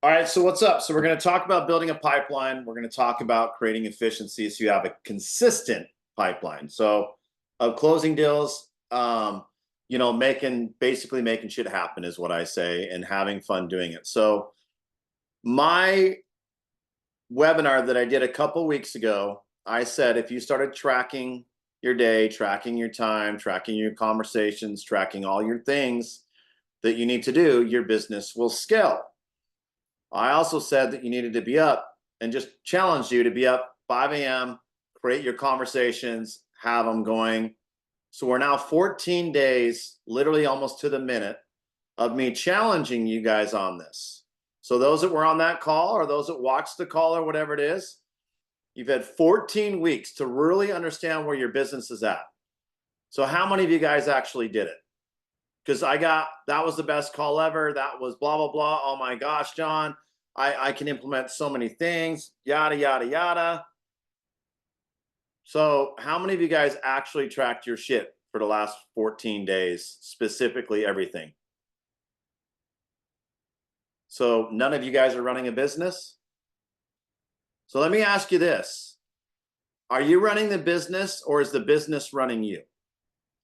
All right, so what's up? So we're going to talk about building a pipeline. We're going to talk about creating efficiency so you have a consistent pipeline. So of closing deals, basically making shit happen is what I say, and having fun doing it. So my webinar that I did a couple weeks ago, I said if you started tracking your day, tracking your time, tracking your conversations, tracking all your things that you need to do, your business will scale. I also said that you needed to be up and just challenged you to be up 5 a.m., create your conversations, have them going. So we're now 14 days, literally almost to the minute, of me challenging you guys on this. So those that were on that call or those that watched the call or whatever it is, you've had 14 weeks to really understand where your business is at. So how many of you guys actually did it? Because that was the best call ever. That was blah, blah, blah. Oh my gosh, John, I can implement so many things, yada, yada, yada. So how many of you guys actually tracked your shit for the last 14 days, specifically everything? So none of you guys are running a business. So let me ask you this. Are you running the business, or is the business running you?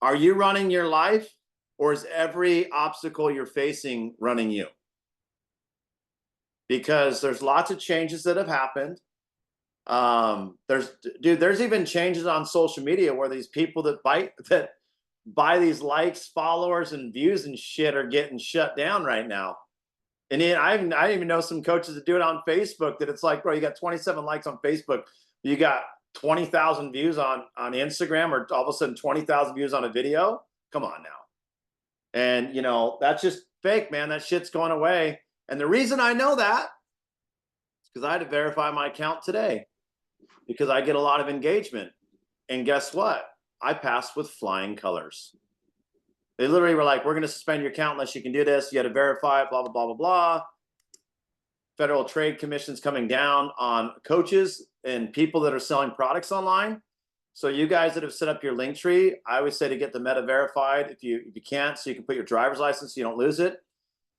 Are you running your life, or is every obstacle you're facing running you? Because there's lots of changes that have happened. There's even changes on social media where these people that buy these likes, followers, and views and shit are getting shut down right now. And I even know some coaches that do it on Facebook, that it's like, bro, you got 27 likes on Facebook, you got 20,000 views on Instagram, or all of a sudden 20,000 views on a video. Come on now. And that's just fake, man. That shit's going away. And the reason I know that is because I had to verify my account today, because I get a lot of engagement. And guess what? I passed with flying colors. They literally were like, we're going to suspend your account unless you can do this. You had to verify it, blah, blah, blah, blah, blah. Federal Trade Commission's coming down on coaches and people that are selling products online. So you guys that have set up your link tree, I always say to get the meta verified if you can't, so you can put your driver's license so you don't lose it.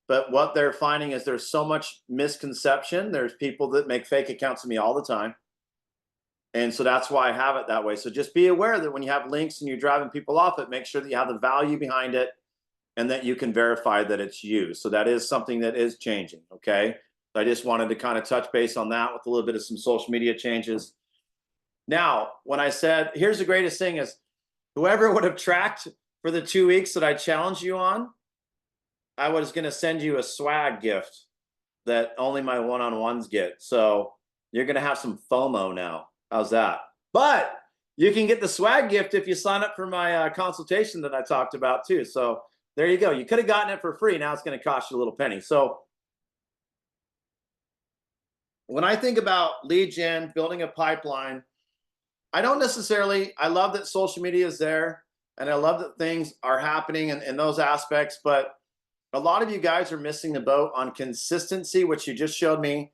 But what they're finding is there's so much misconception. There's people that make fake accounts of me all the time. And so that's why I have it that way. So just be aware that when you have links and you're driving people off it, make sure that you have the value behind it and that you can verify that it's you. So that is something that is changing, okay? I just wanted to kind of touch base on that with a little bit of some social media changes. Now, when I said, here's the greatest thing is, whoever would have tracked for the 2 weeks that I challenged you on, I was going to send you a swag gift that only my one-on-ones get. So you're going to have some FOMO now. How's that? But you can get the swag gift if you sign up for my consultation that I talked about too. So there you go. You could have gotten it for free. Now it's going to cost you a little penny. So when I think about lead gen, building a pipeline, I love that social media is there, and I love that things are happening in those aspects, but a lot of you guys are missing the boat on consistency, which you just showed me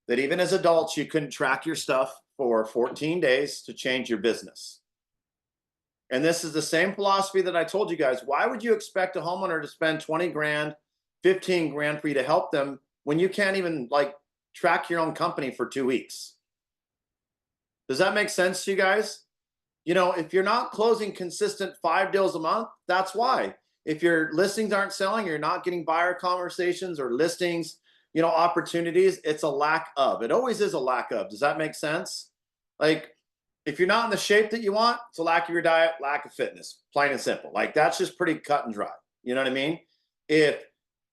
that even as adults, you couldn't track your stuff for 14 days to change your business. And this is the same philosophy that I told you guys. Why would you expect a homeowner to spend 20 grand, 15 grand for you to help them when you can't even track your own company for 2 weeks? Does that make sense to you guys? If you're not closing consistent 5 deals a month, that's why. If your listings aren't selling, you're not getting buyer conversations or listings, opportunities, it's a lack of. It always is a lack of. Does that make sense? If you're not in the shape that you want, it's a lack of your diet, lack of fitness, plain and simple. That's just pretty cut and dry. You know what I mean? If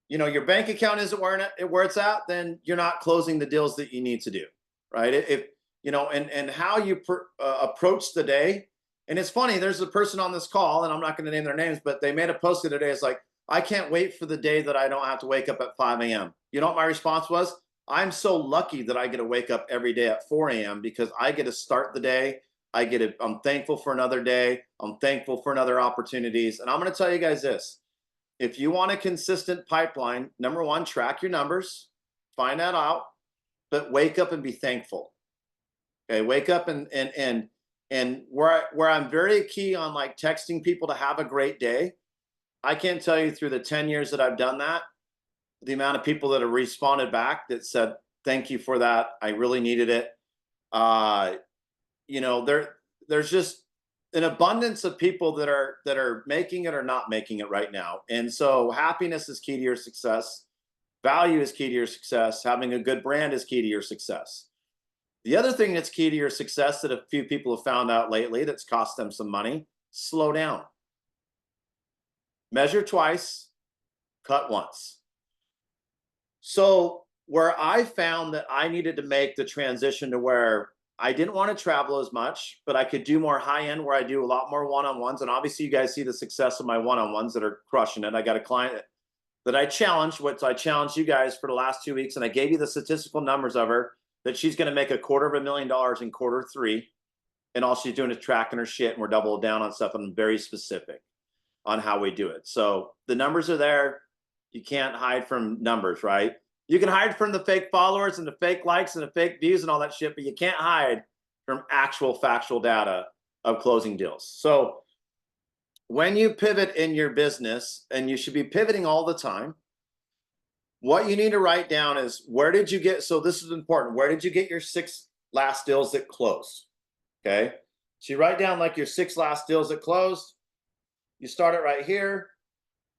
your bank account isn't where it's at, then you're not closing the deals that you need to do, right? And how you approach the day. And it's funny, there's a person on this call, and I'm not going to name their names, but they made a post the other day. It's like, I can't wait for the day that I don't have to wake up at 5 a.m. You know what my response was? I'm so lucky that I get to wake up every day at 4 a.m. because I get to start the day. I'm thankful for another day. I'm thankful for another opportunities. And I'm going to tell you guys this. If you want a consistent pipeline, number one, track your numbers, find that out, but wake up and be thankful. Okay, wake up and where I'm very key on texting people to have a great day. I can't tell you through the 10 years that I've done that, the amount of people that have responded back that said, thank you for that. I really needed it. Uh, there's just an abundance of people that are making it or not making it right now. And so happiness is key to your success. Value is key to your success. Having a good brand is key to your success. The other thing that's key to your success that a few people have found out lately that's cost them some money, slow down. Measure twice, cut once. So where I found that I needed to make the transition to where I didn't want to travel as much, but I could do more high end where I do a lot more one-on-ones. And obviously you guys see the success of my one-on-ones that are crushing it. I got a client that I challenged, which I challenged you guys for the last 2 weeks. And I gave you the statistical numbers of her that she's going to make $250,000 in Q3. And all she's doing is tracking her shit. And we're doubling down on stuff. I'm very specific on how we do it. So the numbers are there. You can't hide from numbers, right? You can hide from the fake followers and the fake likes and the fake views and all that shit, but you can't hide from actual factual data of closing deals. So when you pivot in your business, and you should be pivoting all the time, what you need to write down is, where did you get, so this is important, where did you get your 6 last deals that closed? Okay. So you write down like your 6 last deals that closed. You start it right here.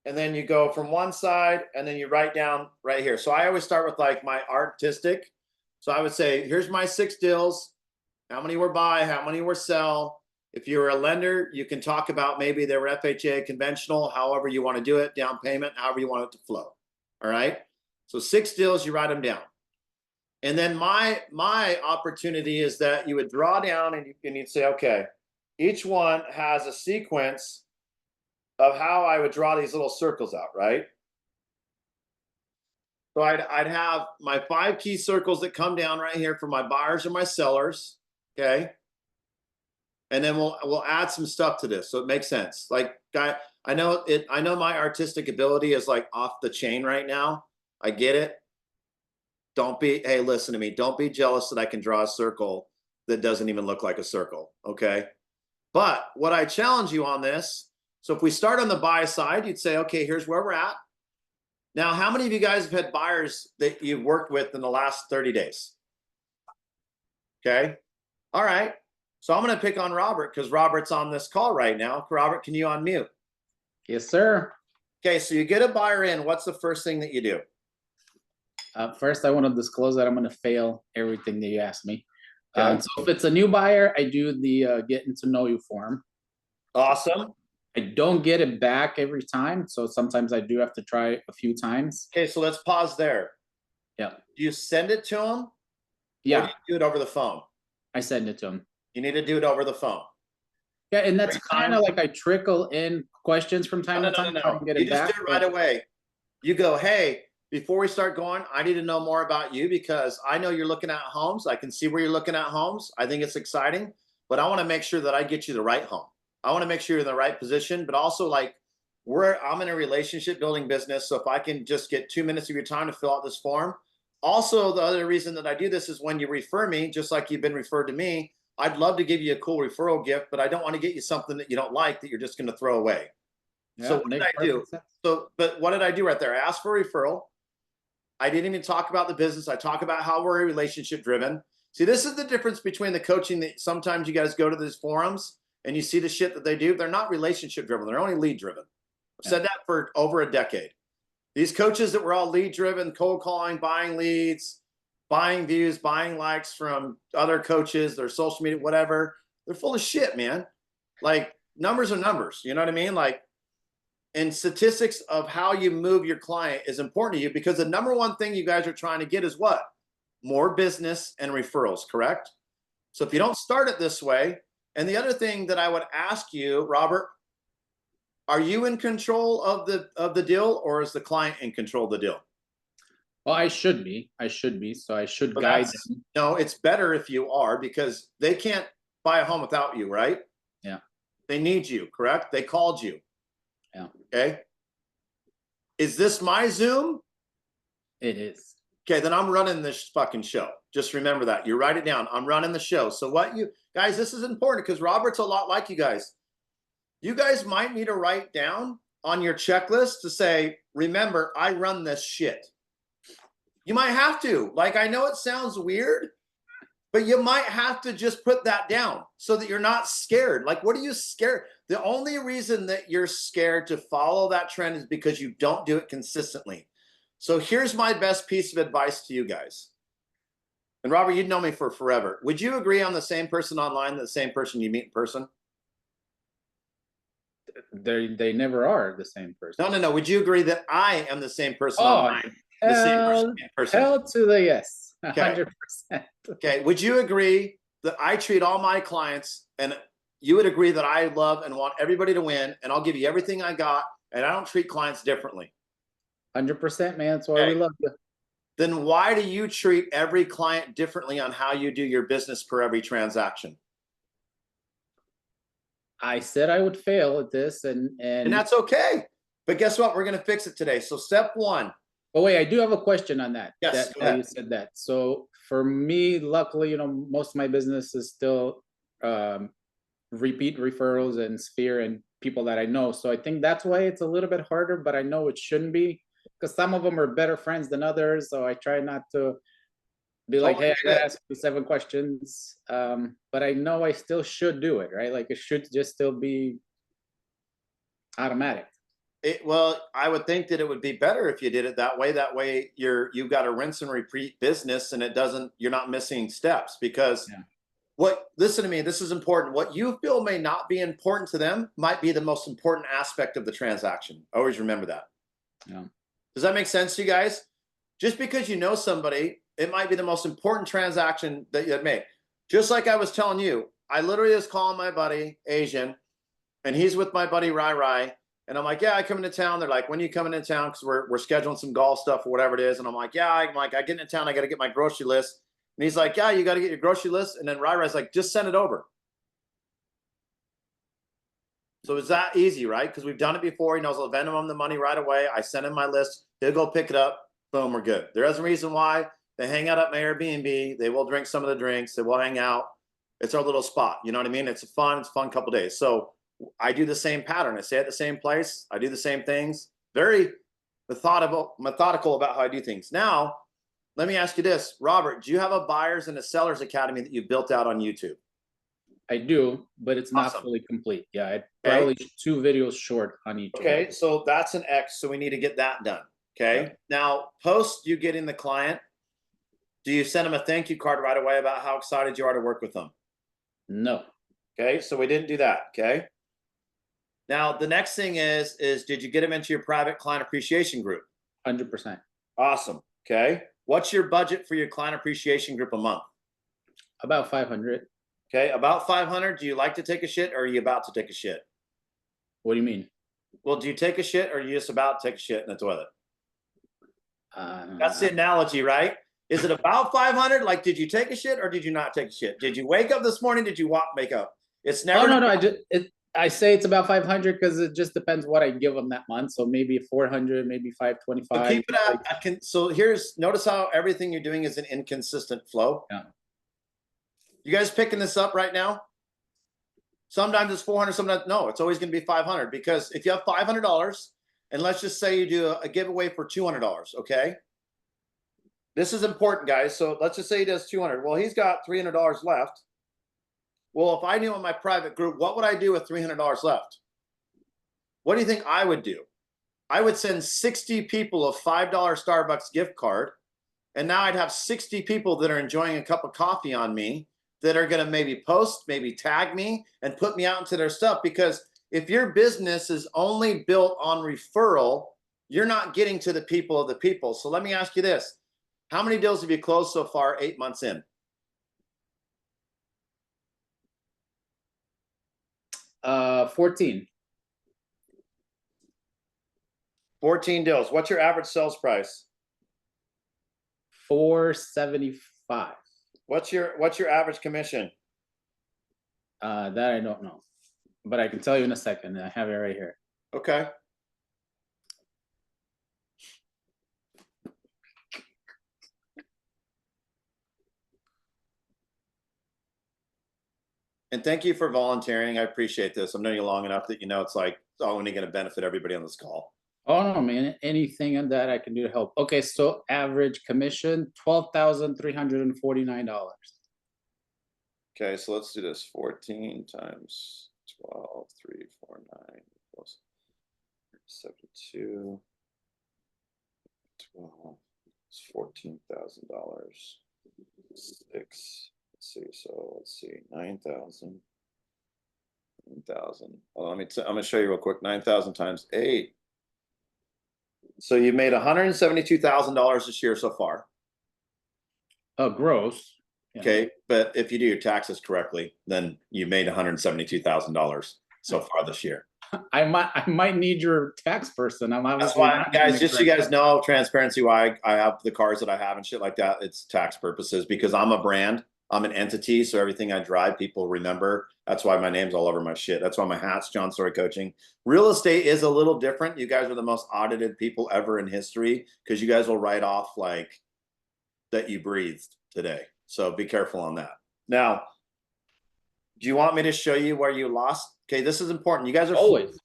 And then you go from one side and then you write down right here. So I always start with like my artistic. So I would say, here's my 6 deals. How many were buy, how many were sell. If you're a lender, you can talk about maybe they were FHA conventional, however you want to do it, down payment, however you want it to flow. All right. So 6 deals, you write them down. And then my opportunity is that you would draw down and you'd say, okay, each one has a sequence of how I would draw these little circles out, right? So I'd have my 5 key circles that come down right here for my buyers and my sellers, okay? And then we'll add some stuff to this so it makes sense. Like, I know my artistic ability is like off the chain right now. I get it. Hey, listen to me. Don't be jealous that I can draw a circle that doesn't even look like a circle, okay? But what I challenge you on this, so if we start on the buy side, you'd say, okay, here's where we're at. Now, how many of you guys have had buyers that you've worked with in the last 30 days? Okay. All right. So I'm going to pick on Robert because Robert's on this call right now. Robert, can you unmute? Yes, sir. Okay. So you get a buyer in. What's the first thing that you do? First, I want to disclose that I'm going to fail everything that you asked me. Okay. So if it's a new buyer, I do the getting to know you form. Awesome. I don't get it back every time, so sometimes I do have to try a few times. Okay, so let's pause there. Yeah. Do you send it to them? Yeah. Or do you do it over the phone? I send it to them. You need to do it over the phone. Yeah, and that's kind of like I trickle in questions from time to time. No. You just do it right away. You go, hey, before we start going, I need to know more about you because I know you're looking at homes. I can see where you're looking at homes. I think it's exciting, but I want to make sure that I get you the right home. I want to make sure you're in the right position, but also like I'm in a relationship building business. So if I can just get 2 minutes of your time to fill out this form. Also, the other reason that I do this is when you refer me, just like you've been referred to me, I'd love to give you a cool referral gift, but I don't want to get you something that you don't like that you're just going to throw away. Yeah, so what did I do? But what did I do right there? I asked for a referral. I didn't even talk about the business. I talk about how we're relationship driven. See, this is the difference between the coaching that sometimes you guys go to these forums and you see the shit that they do. They're not relationship driven. They're only lead driven. I've said that for over a decade. These coaches that were all lead driven, cold calling, buying leads, buying views, buying likes from other coaches, their social media, whatever. They're full of shit, man. Like, numbers are numbers. You know what I mean? Like, and statistics of how you move your client is important to you because the number one thing you guys are trying to get is what? More business and referrals, correct? So if you don't start it this way, and the other thing that I would ask you, Robert, are you in control of the deal, or is the client in control of the deal? Well, I should be. So I should guide them. No, it's better if you are because they can't buy a home without you, right? Yeah. They need you, correct? They called you. Yeah. Okay. Is this my Zoom? It is. Okay, then I'm running this fucking show. Just remember that. You write it down. I'm running the show. So what you guys, this is important because Robert's a lot like you guys. You guys might need to write down on your checklist to say, remember, I run this shit. You might have to. Like, I know it sounds weird, but you might have to just put that down so that you're not scared. Like, what are you scared? The only reason that you're scared to follow that trend is because you don't do it consistently. So here's my best piece of advice to you guys. And Robert, you'd know me for forever. Would you agree on the same person online, the same person you meet in person? They never are the same No, person. no, no. Would you agree that I am the same person Oh, online, the same person in person? hell to the yes, Okay. 100%. Okay. Would you agree that I treat all my clients, and you would agree that I love and want everybody to win, and I'll give you everything I got, and I don't treat clients differently? 100%, man. That's why Okay. we love you. Then why do you treat every client differently on how you do your business per every transaction? I said I would fail at this, And and that's okay. But guess what? We're going to fix it today. So step one. oh wait, I do have a question on that. Yes, That go how ahead. you said that. So for me, luckily, most of my business is still um, repeat referrals and sphere and people that I know. So I think that's why it's a little bit harder, but I know it shouldn't be because some of them are better friends than others. So I try not to be like, Totally hey, I get gotta it. ask you 7 questions. But I know I still should do it, right? Like it should just still be automatic. Well, I would think that it would be better if you did it that way. That way, you've got a rinse and repeat business, and it doesn't. You're not missing steps because Yeah. what. Listen to me. This is important. What you feel may not be important to them might be the most important aspect of the transaction. Always remember that. Yeah. Does that make sense to you guys? Just because you know somebody, it might be the most important transaction that you'd make. Just like I was telling you, I literally was calling my buddy Asian, and he's with my buddy Rai Rai. And I'm like, yeah, I come into town. They're like, when are you coming into town? Because we're scheduling some golf stuff or whatever it is. And I'm like, yeah, I get into town. I got to get my grocery list. And he's like, yeah, you got to get your grocery list. And then Rai Rai's like, just send it over. So it's that easy, right? Because we've done it before. He knows I'll Venmo him the money right away. I send him my list. He'll go pick it up. Boom, we're good. There is a reason why they hang out at my Airbnb. They will drink some of the drinks. They will hang out. It's our little spot. You know what I mean? It's a fun couple days. So I do the same pattern. I stay at the same place. I do the same things. Very methodical about how I do things. Now, let me ask you this, Robert. Do you have a buyers and a sellers academy that you built out on YouTube? I do, but it's not Awesome. fully complete. Yeah, I Okay. probably 2 videos short on each of them. Okay, so that's an X. So we need to get that done. Yeah. Okay. Now, post you getting the client, do you send them a thank you card right away about how excited you are to work with them? No. Okay, so we didn't do that. Okay. Now the next thing is did you get them into your private client appreciation group? 100%. Awesome. Okay. What's your budget for your client appreciation group a month? About 500. Okay, about 500. Do you like to take a shit or are you about to take a shit? What do you mean? Well, do you take a shit or are you just about to take a shit in the toilet? That's Uh, the analogy, right? Is it about 500? Like, did you take a shit or did you not take a shit? Did you wake up this morning? Did you wake up? It's oh never. no, no. I say it's about 500 because it just depends what I give them that month. So maybe 400, maybe So 525. keep it Like, at. So here's notice how everything you're doing is an inconsistent flow. yeah. You guys picking this up right now? Sometimes it's 400. Sometimes no. It's always going to be 500 because if you have $500 and let's just say you do a giveaway for $200, okay? This is important, guys. So let's just say he does 200. Well, he's got $300 left. Well, if I knew in my private group, what would I do with $300 left? What do you think I would do? I would send 60 people a $5 Starbucks gift card. And now I'd have 60 people that are enjoying a cup of coffee on me that are going to maybe post, maybe tag me and put me out into their stuff. Because if your business is only built on referral, you're not getting to the people of the people. So let me ask you this. How many deals have you closed so far 8 months in? 14. 14 deals. What's your average sales price? 475. What's your average commission? That I don't know, but I can tell you in a second. I have it right here. Okay. And thank you for volunteering. I appreciate this. I've known you long enough that you know it's like it's only going to benefit everybody on this call. Oh no, man, anything that I can do to help. Okay, so average commission, $12,349. Okay, so let's do this. 14 times 12, 349 plus 72, 12, it's $14,000. Six. Let's see. So let's see. 9,000. 9,000. Well, I'm gonna show you real quick. 9,000 times 8. So you made $172,000 this year so far. Gross. Yeah. Okay, but if you do your taxes correctly, then you made $172,000 so far this year. I might need your tax person. I'm That's obviously why, not doing guys, it just so you correctly. guys know, transparency, why I have the cars that I have and shit like that, it's tax purposes because I'm a brand, I'm an entity, so everything I drive, people remember. That's why my name's all over my shit. That's why my hat's John Story Coaching. Real estate is a little different. You guys are the most audited people ever in history because you guys will write off like that you breathed today. So be careful on that. Now, do you want me to show you where you lost? Okay, this is important. You guys are Always.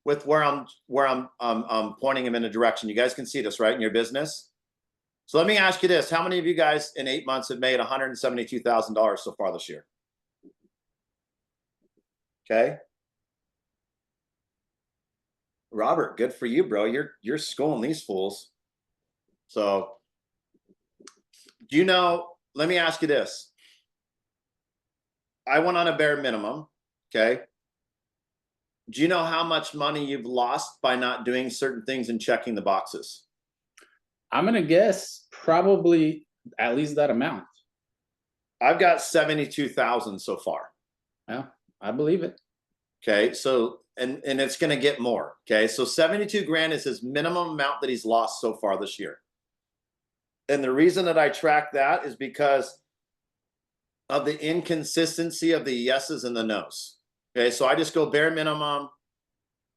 with where I'm pointing them in a direction. You guys can see this, right, in your business. So let me ask you this: how many of you guys in 8 months have made $172,000 so far this year? Okay, Robert, good for you, bro. You're schooling these fools. So, do you know? Let me ask you this: I went on a bare minimum. Okay. Do you know how much money you've lost by not doing certain things and checking the boxes? I'm gonna guess probably at least that amount. I've got 72,000 so far. Yeah, I believe it. Okay, so and it's going to get more. Okay, so 72 grand is his minimum amount that he's lost so far this year. And the reason that I track that is because of the inconsistency of the yeses and the nos. Okay, so I just go bare minimum.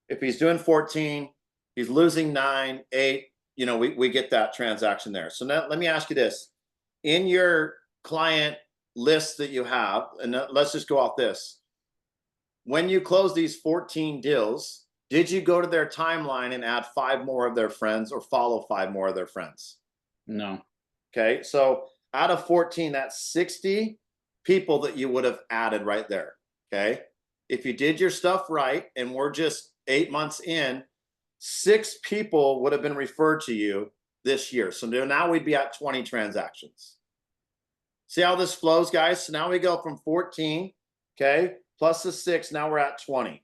If he's doing 14, he's losing 9, 8, we get that transaction there. So now let me ask you this. In your client list that you have, and let's just go off this. When you close these 14 deals, did you go to their timeline and add 5 more of their friends or follow 5 more of their friends? No. Okay, so out of 14, that's 60 people that you would have added right there. Okay, if you did your stuff right and we're just 8 months in, 6 people would have been referred to you this year. So now we'd be at 20 transactions. See how this flows, guys? So now we go from 14, okay, plus the 6. Now we're at 20.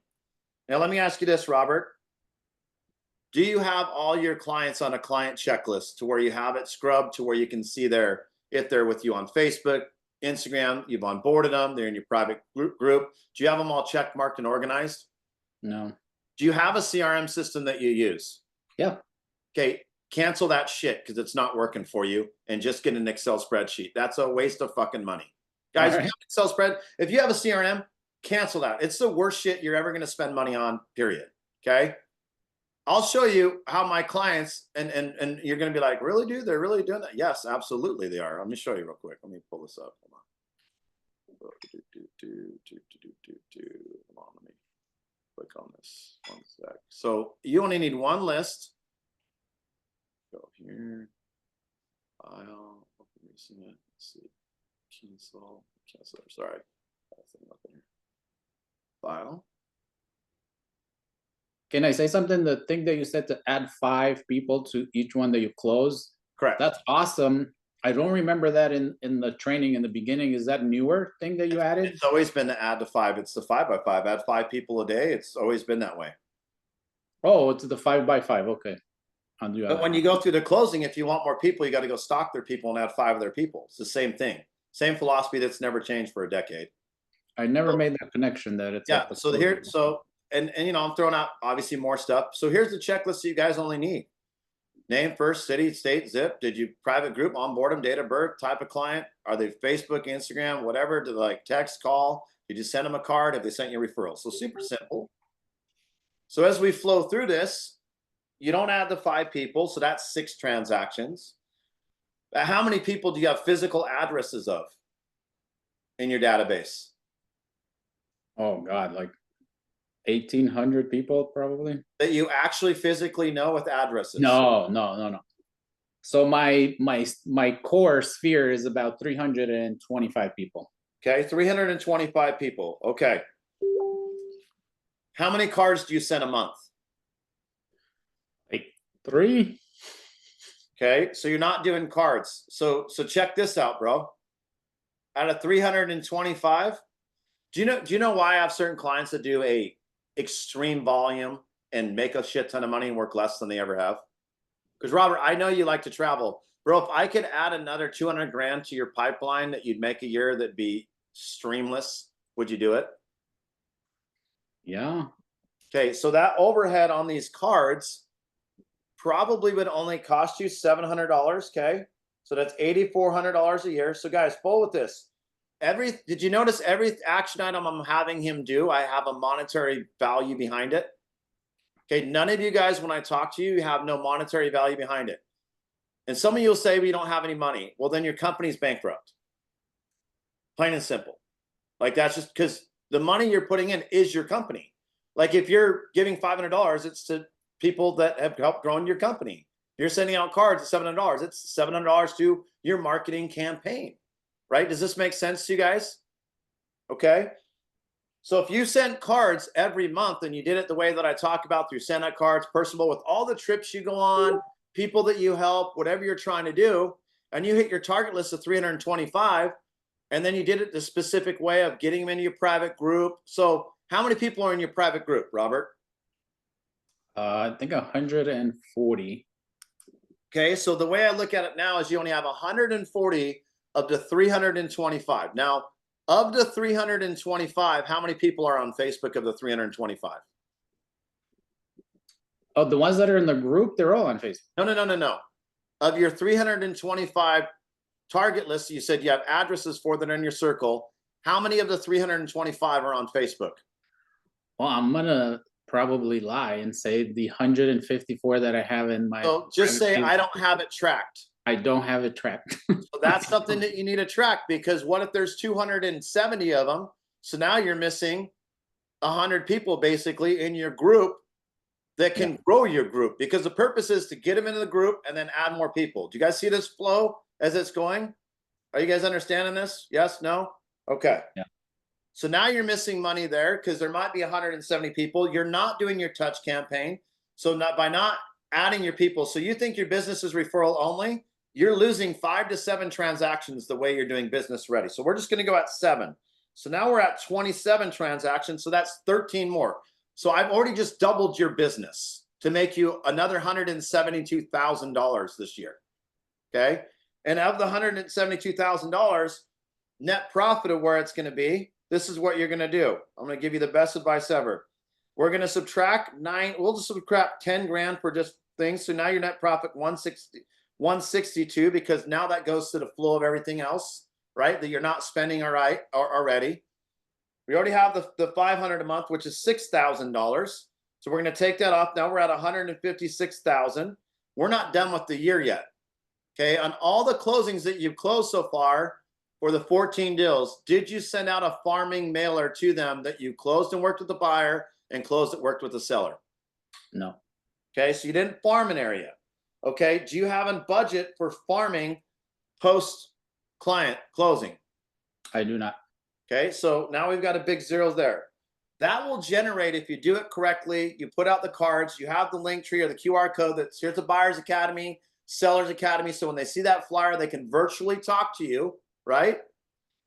Now let me ask you this, Robert. Do you have all your clients on a client checklist to where you have it scrubbed to where you can see if they're with you on Facebook, Instagram, you've onboarded them, they're in your private group? Do you have them all check marked and organized? No. Do you have a CRM system that you use? Yeah. Okay, cancel that shit because it's not working for you and just get an Excel spreadsheet. That's a waste of fucking money. Guys, All if you right. have an Excel spread, if you have a CRM, cancel that. It's the worst shit you're ever going to spend money on, period. Okay? I'll show you how my clients and you're going to be like, really, dude? They're really doing that? Yes, absolutely they are. Let me show you real quick. Let me pull this up. Hold on. Hold on. Let me click on this. One sec. So you only need one list. Go here. File. Open recent. Let's see. Cancel. Cancel. Sorry. File. Can I say something? The thing that you said to add 5 people to each one that you close, Correct. that's awesome. I don't remember that in the training in the beginning. Is that newer thing that you added? It's always been to add to 5. It's the 5x5. Add 5 people a day. It's always been that way. Oh, it's the 5x5. Okay. I'll do But that. when you go through the closing, if you want more people, you got to go stalk their people and add 5 of their people. It's the same thing. Same philosophy that's never changed for a decade. I never made that connection that it's Yeah. at the So closing. here, and I'm throwing out obviously more stuff. So here's the checklist you guys only need: name, first, city, state, zip. Did you private group, onboard them, date of birth, type of client? Are they Facebook, Instagram, whatever? Do they like text, call? Did you send them a card? Have they sent you referrals? So super simple. So as we flow through this, you don't add the 5 people, so that's 6 transactions. How many people do you have physical addresses of in your database? Oh God, like 1,800 people probably. that you actually physically know with addresses? No, no, no, no. So my core sphere is about 325 people. Okay, 325 people. Okay. How many cards do you send a month? Like three. Okay, so you're not doing cards. So check this out, bro. Out of 325, do you know why I have certain clients that do a extreme volume and make a shit ton of money and work less than they ever have? Because Robert, I know you like to travel. Bro, if I could add another 200 grand to your pipeline that you'd make a year that'd be streamless, would you do it? Yeah. Okay, so that overhead on these cards probably would only cost you $700. Okay, so that's $8,400 a year. So guys, follow with this. Did you notice every action item I'm having him do, I have a monetary value behind it? Okay, none of you guys, when I talk to you, you have no monetary value behind it. And some of you will say, we don't have any money. Well, then your company's bankrupt. Plain and simple. Like, that's just because the money you're putting in is your company. Like, if you're giving $500, it's to people that have helped grow your company. You're sending out cards at $700. It's $700 to your marketing campaign, right? Does this make sense to you guys? Okay. So if you sent cards every month and you did it the way that I talk about through send out cards, personal, with all the trips you go on, people that you help, whatever you're trying to do, and you hit your target list of 325, and then you did it the specific way of getting them into your private group. So how many people are in your private group, Robert? I think 140. Okay, so the way I look at it now is you only have 140 of the 325. Now, of the 325, how many people are on Facebook of the 325? Oh, the ones that are in the group, they're all on Facebook. No. Of your 325 target list, you said you have addresses for that are in your circle. How many of the 325 are on Facebook? Well, I'm gonna probably lie and say the 154 that I have in my So just say, I don't Facebook. have it tracked. I don't have it tracked. So that's something that you need to track, because what if there's 270 of them? So now you're missing 100 people basically in your group that can grow your group, because the purpose is to get them into the group and then add more people. Do you guys see this flow as it's going? Are you guys understanding this? Yes, no? Okay. Yeah. So now you're missing money there because there might be 170 people. You're not doing your touch campaign. So by not adding your people, so you think your business is referral only, you're losing 5 to 7 transactions the way you're doing business ready. So we're just going to go at 7. So now we're at 27 transactions. So that's 13 more. So I've already just doubled your business to make you another $172,000 this year. Okay. And of the $172,000 net profit of where it's going to be, this is what you're going to do. I'm going to give you the best advice ever. We're going to subtract 9. We'll just subtract 10 grand for just things. So now your net profit 162, because now that goes to the flow of everything else, right? That you're not spending already. We already have the 500 a month, which is $6,000. So we're going to take that off. Now we're at 156,000. We're not done with the year yet. Okay. On all the closings that you've closed so far for the 14 deals, did you send out a farming mailer to them that you closed and worked with the buyer and closed and worked with the seller? No. Okay. So you didn't farm an area. Okay. Do you have a budget for farming post client closing? I do not. Okay, so now we've got a big zeros there. That will generate, if you do it correctly, you put out the cards, you have the link tree or the QR code that's here's the Buyer's Academy, Seller's Academy. So when they see that flyer, they can virtually talk to you, right?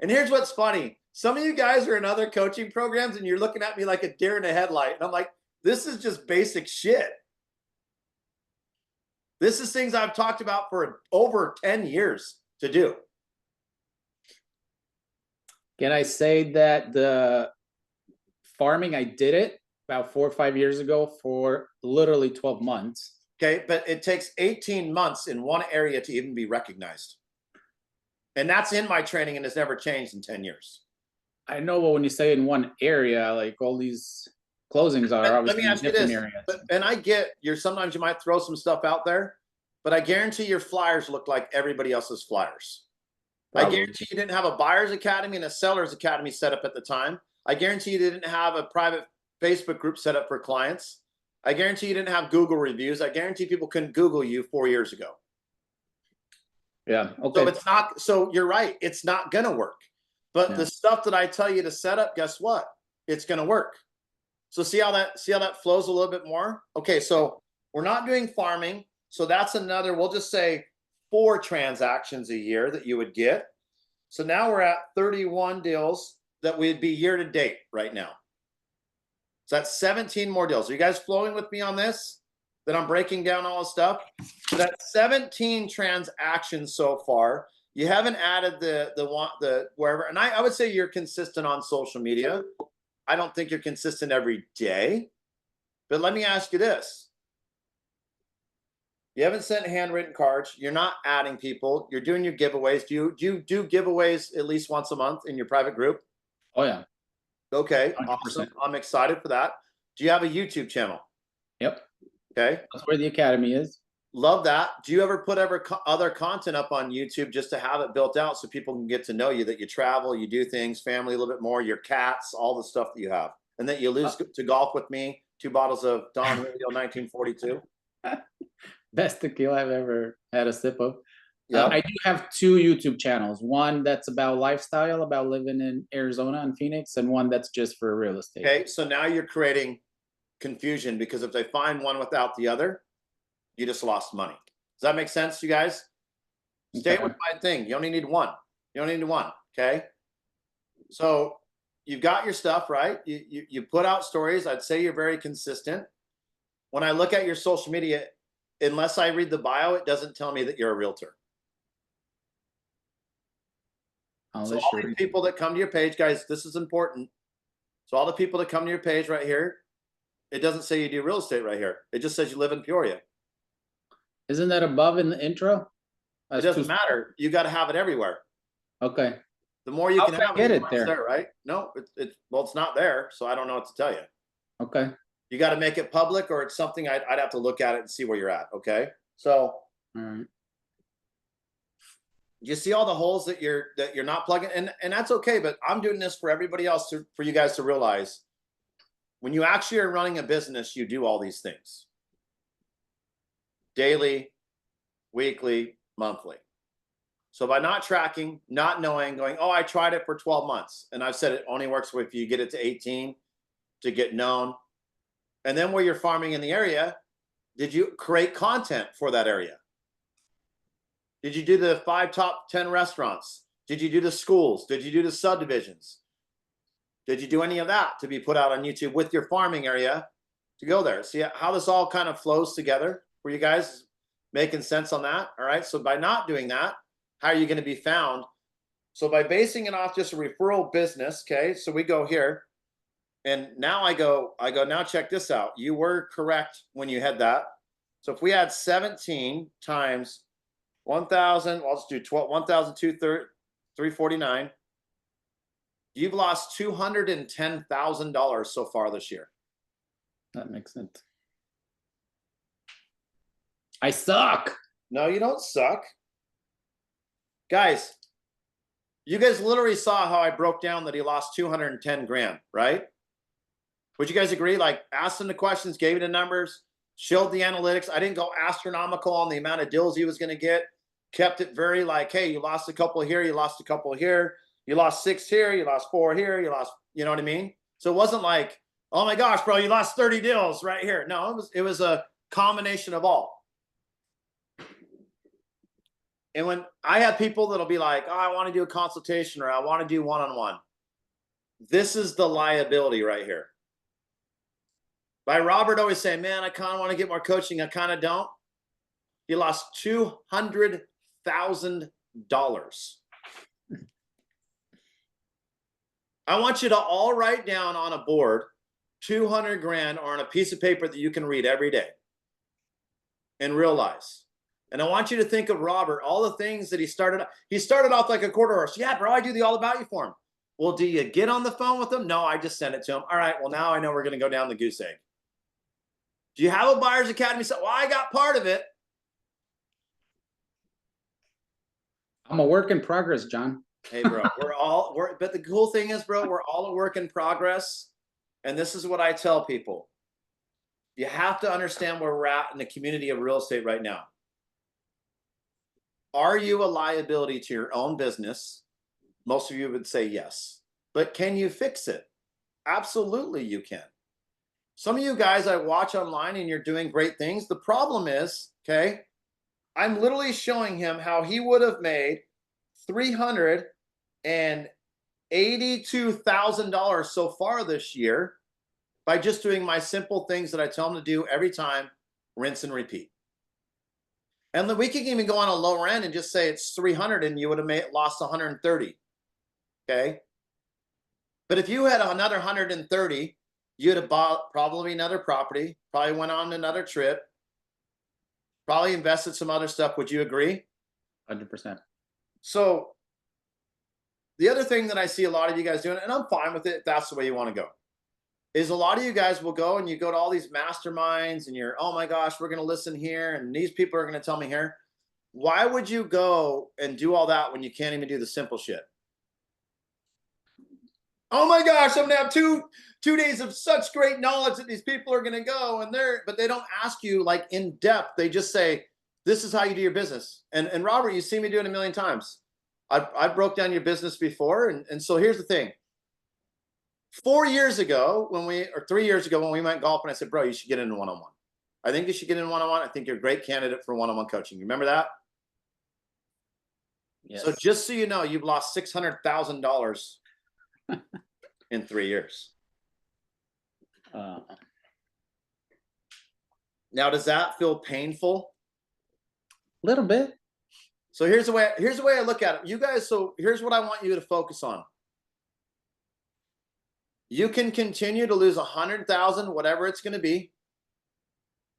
And here's what's funny. Some of you guys are in other coaching programs and you're looking at me like a deer in a headlight. And I'm like, this is just basic shit. This is things I've talked about for over 10 years to do. Can I say that the farming, I did it about 4 or 5 years ago for literally 12 months. Okay, but it takes 18 months in one area to even be recognized. And that's in my training and has never changed in 10 years. I know, but when you say in one area, like all these closings are obviously in different areas. And I get sometimes you might throw some stuff out there, but I guarantee your flyers look like everybody else's flyers. Probably. I guarantee you didn't have a Buyer's Academy and a Seller's Academy set up at the time. I guarantee you didn't have a private Facebook group set up for clients. I guarantee you didn't have Google reviews. I guarantee people couldn't Google you 4 years ago. Yeah. So Okay. it's not, so you're right, it's not gonna work. But Yeah. the stuff that I tell you to set up, guess what? It's gonna work. So see how that flows a little bit more? Okay, so we're not doing farming. So that's another, we'll just say 4 transactions a year that you would get. So now we're at 31 deals that would be year to date right now. So that's 17 more deals. Are you guys flowing with me on this? That I'm breaking down all the stuff. So that's 17 transactions so far. You haven't added the wherever, and I would say you're consistent on social media. I don't think you're consistent every day, but let me ask you this: you haven't sent handwritten cards. You're not adding people. You're doing your giveaways. Do you giveaways at least once a month in your private group? Oh yeah. Okay, awesome. 100%. I'm excited for that. Do you have a YouTube channel? Yep. Okay, That's where the academy is. love that. Do you ever put other content up on YouTube just to have it built out so people can get to know you, that you travel, you do things, family a little bit more, your cats, all the stuff that you have, and that you lose to golf with me, 2 bottles of Don Julio 1942? Best tequila I've ever had a sip of. Yep. I do have 2 YouTube channels. One that's about lifestyle, about living in Arizona and Phoenix, and one that's just for real estate. Okay, so now you're creating confusion, because if they find one without the other, you just lost money. Does that make sense, you guys? Stay Okay. with my thing. You only need one. You only need one. Okay. So you've got your stuff, right? You put out stories. I'd say you're very consistent. When I look at your social media, unless I read the bio, it doesn't tell me that you're a realtor. So Unless all you're the people that come to your page, guys, this is important. So all the people that come to your page right here, it doesn't say you do real estate right here. It just says you live in Peoria. Isn't that above in the intro? It That's doesn't matter. You got to have it everywhere. Okay. The more you How can can I have get it, it the more it's there? there, right? No, well, it's not there, so I don't know what to tell you. Okay. You got to make it public, or it's something I'd have to look at it and see where you're at. Okay, so All right. you see all the holes that you're not plugging, and that's okay. But I'm doing this for everybody else, for you guys to realize, when you actually are running a business, you do all these things daily, weekly, monthly. So by not tracking, not knowing, going, oh, I tried it for 12 months, and I've said it only works if you get it to 18 to get known. And then where you're farming in the area, did you create content for that area? Did you do the 5 top 10 restaurants? Did you do the schools? Did you do the subdivisions? Did you do any of that to be put out on YouTube with your farming area to go there? See how this all kind of flows together for you guys? Making sense on that? All right. So by not doing that, how are you going to be found? So by basing it off just a referral business, okay? So we go here, and now I go, now check this out. You were correct when you had that. So if we had 17 times 1,000, well, let's do 12, 1,349. You've lost $210,000 so far this year. That makes sense. I suck. No, you don't suck. Guys, you guys literally saw how I broke down that he lost 210 grand, right? Would you guys agree? Like, asked him the questions, gave you the numbers, showed the analytics. I didn't go astronomical on the amount of deals he was going to get. Kept it very like, hey, you lost a couple here, you lost a couple here, you lost 6 here, you lost 4 here, you lost, you know what I mean? So it wasn't like, oh my gosh, bro, you lost 30 deals right here. No, it was a combination of all. And when I have people that'll be like, oh, I want to do a consultation, or I want to do one-on-one, this is the liability right here. By Robert always saying, man, I kind of want to get more coaching, I kind of don't. He lost $200,000. I want you to all write down on a board 200 grand, or on a piece of paper that you can read every day and realize. And I want you to think of Robert, all the things that he started off like a quarter horse. Yeah, bro, I do the all about you for him. Well, do you get on the phone with him? No, I just sent it to him. All right, well, now I know we're going to go down the goose egg. Do you have a buyer's academy? So, well, I got part of it. I'm a work in progress, John. Hey, bro, but the cool thing is, bro, we're all a work in progress. and this is what I tell people, you have to understand where we're at in the community of real estate right now. Are you a liability to your own business? Most of you would say yes. But can you fix it? Absolutely, you can. Some of you guys I watch online and you're doing great things. The problem is, okay, I'm literally showing him how he would have made $382,000 so far this year by just doing my simple things that I tell him to do every time, rinse and repeat. And then we can even go on a lower end and just say it's 300 and you would have lost 130. Okay. But if you had another 130, you'd have bought probably another property, probably went on another trip, probably invested some other stuff. Would you agree? 100%. So the other thing that I see a lot of you guys doing, and I'm fine with it if that's the way you want to go, is a lot of you guys will go and you go to all these masterminds and you're, oh my gosh, we're going to listen here and these people are going to tell me here. Why would you go and do all that when you can't even do the simple shit? Oh my gosh, I'm gonna have two days of such great knowledge that these people are gonna go and but they don't ask you like in depth. They just say, this is how you do your business. And Robert, you see me do it a million times. I broke down your business before. And so here's the thing. 4 years ago, or 3 years ago, when we went golfing, I said, bro, you should get into one-on-one. I think you should get in one-on-one. I think you're a great candidate for one-on-one coaching. You remember that? Yes. So just so you know, you've lost $600,000 in 3 years. Now, does that feel painful? A little bit. So here's the way I look at it. You guys, so here's what I want you to focus on. You can continue to lose 100,000, whatever it's going to be.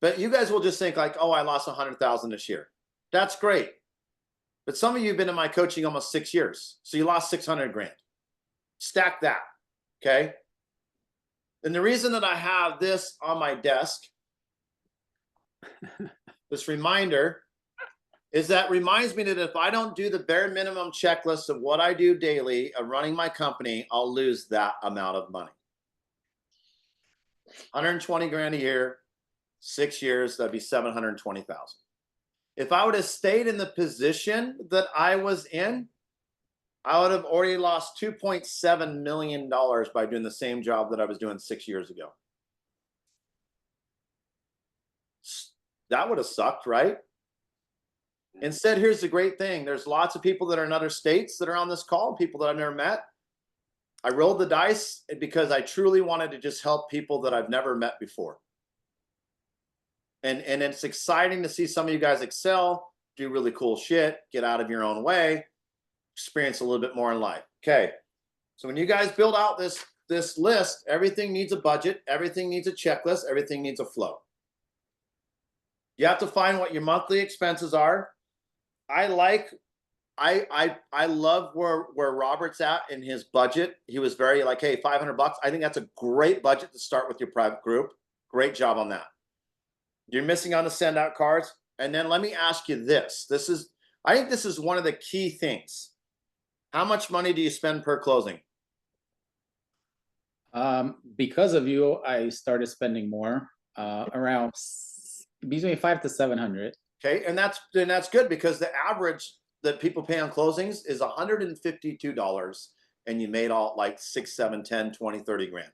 But you guys will just think like, oh, I lost 100,000 this year. That's great. But some of you have been in my coaching almost 6 years. So you lost 600 grand. Stack that. Okay. And the reason that I have this on my desk, this reminder, is that reminds me that if I don't do the bare minimum checklist of what I do daily of running my company, I'll lose that amount of money. 120 grand a year, 6 years, that'd be 720,000. If I would have stayed in the position that I was in, I would have already lost $2.7 million by doing the same job that I was doing 6 years ago. That would have sucked, right? Instead, here's the great thing. There's lots of people that are in other states that are on this call, people that I've never met. I rolled the dice because I truly wanted to just help people that I've never met before. And it's exciting to see some of you guys excel, do really cool shit, get out of your own way, experience a little bit more in life. Okay. So when you guys build out this list, everything needs a budget, everything needs a checklist, everything needs a flow. You have to find what your monthly expenses are. I love where Robert's at in his budget. He was very like, hey, $500. I think that's a great budget to start with your private group. Great job on that. You're missing on the send out cards. And then let me ask you this. I think this is one of the key things. How much money do you spend per closing? Because of you, I started spending more, around between 500 to 700. Okay, and that's good because the average that people pay on closings is $152, and you made all like 6, 7, 10, 20, 30 grand.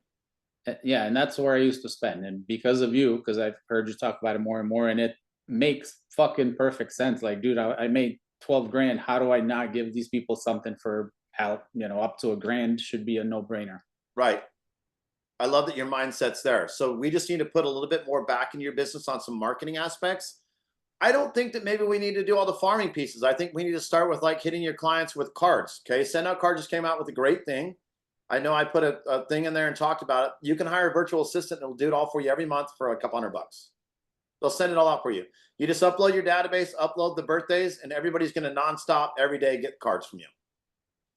Yeah, and that's where I used to spend. And because of you, because I've heard you talk about it more and more, and it makes fucking perfect sense. Like, dude, I made 12 grand. How do I not give these people something for up to a grand? Should be a no-brainer. Right. I love that your mindset's there. So we just need to put a little bit more back into your business on some marketing aspects. I don't think that maybe we need to do all the farming pieces. I think we need to start with like hitting your clients with cards. Okay. Send Out Card just came out with a great thing. I know I put a thing in there and talked about it. You can hire a virtual assistant and it'll do it all for you every month for a couple $100. They'll send it all out for you. You just upload your database, upload the birthdays, and everybody's going to nonstop every day get cards from you.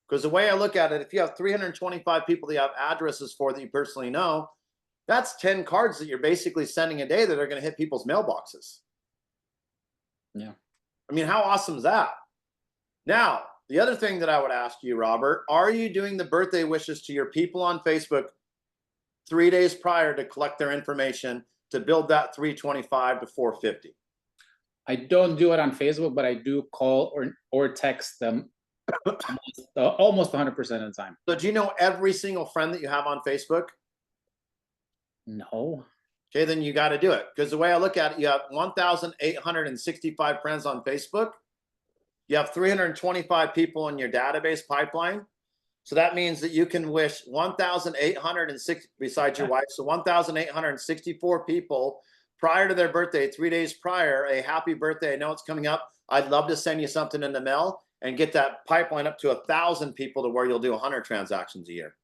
Because the way I look at it, if you have 325 people that you have addresses for that you personally know, that's 10 cards that you're basically sending a day that are going to hit people's mailboxes. Yeah. I mean, how awesome is that? Now, the other thing that I would ask you, Robert, are you doing the birthday wishes to your people on Facebook 3 days prior to collect their information to build that 325 to 450. I don't do it on Facebook, but I do call or text them almost 100% of the time. So do you know every single friend that you have on Facebook? No. Okay, then you got to do it, because the way I look at it, you have 1,865 friends on Facebook. You have 325 people in your database pipeline. So that means that you can wish 1,806 besides your wife. So 1,864 people prior to their birthday, 3 days prior, a happy birthday. I know it's coming up. I'd love to send you something in the mail and get that pipeline up to 1,000 people to where you'll do 100 transactions a year.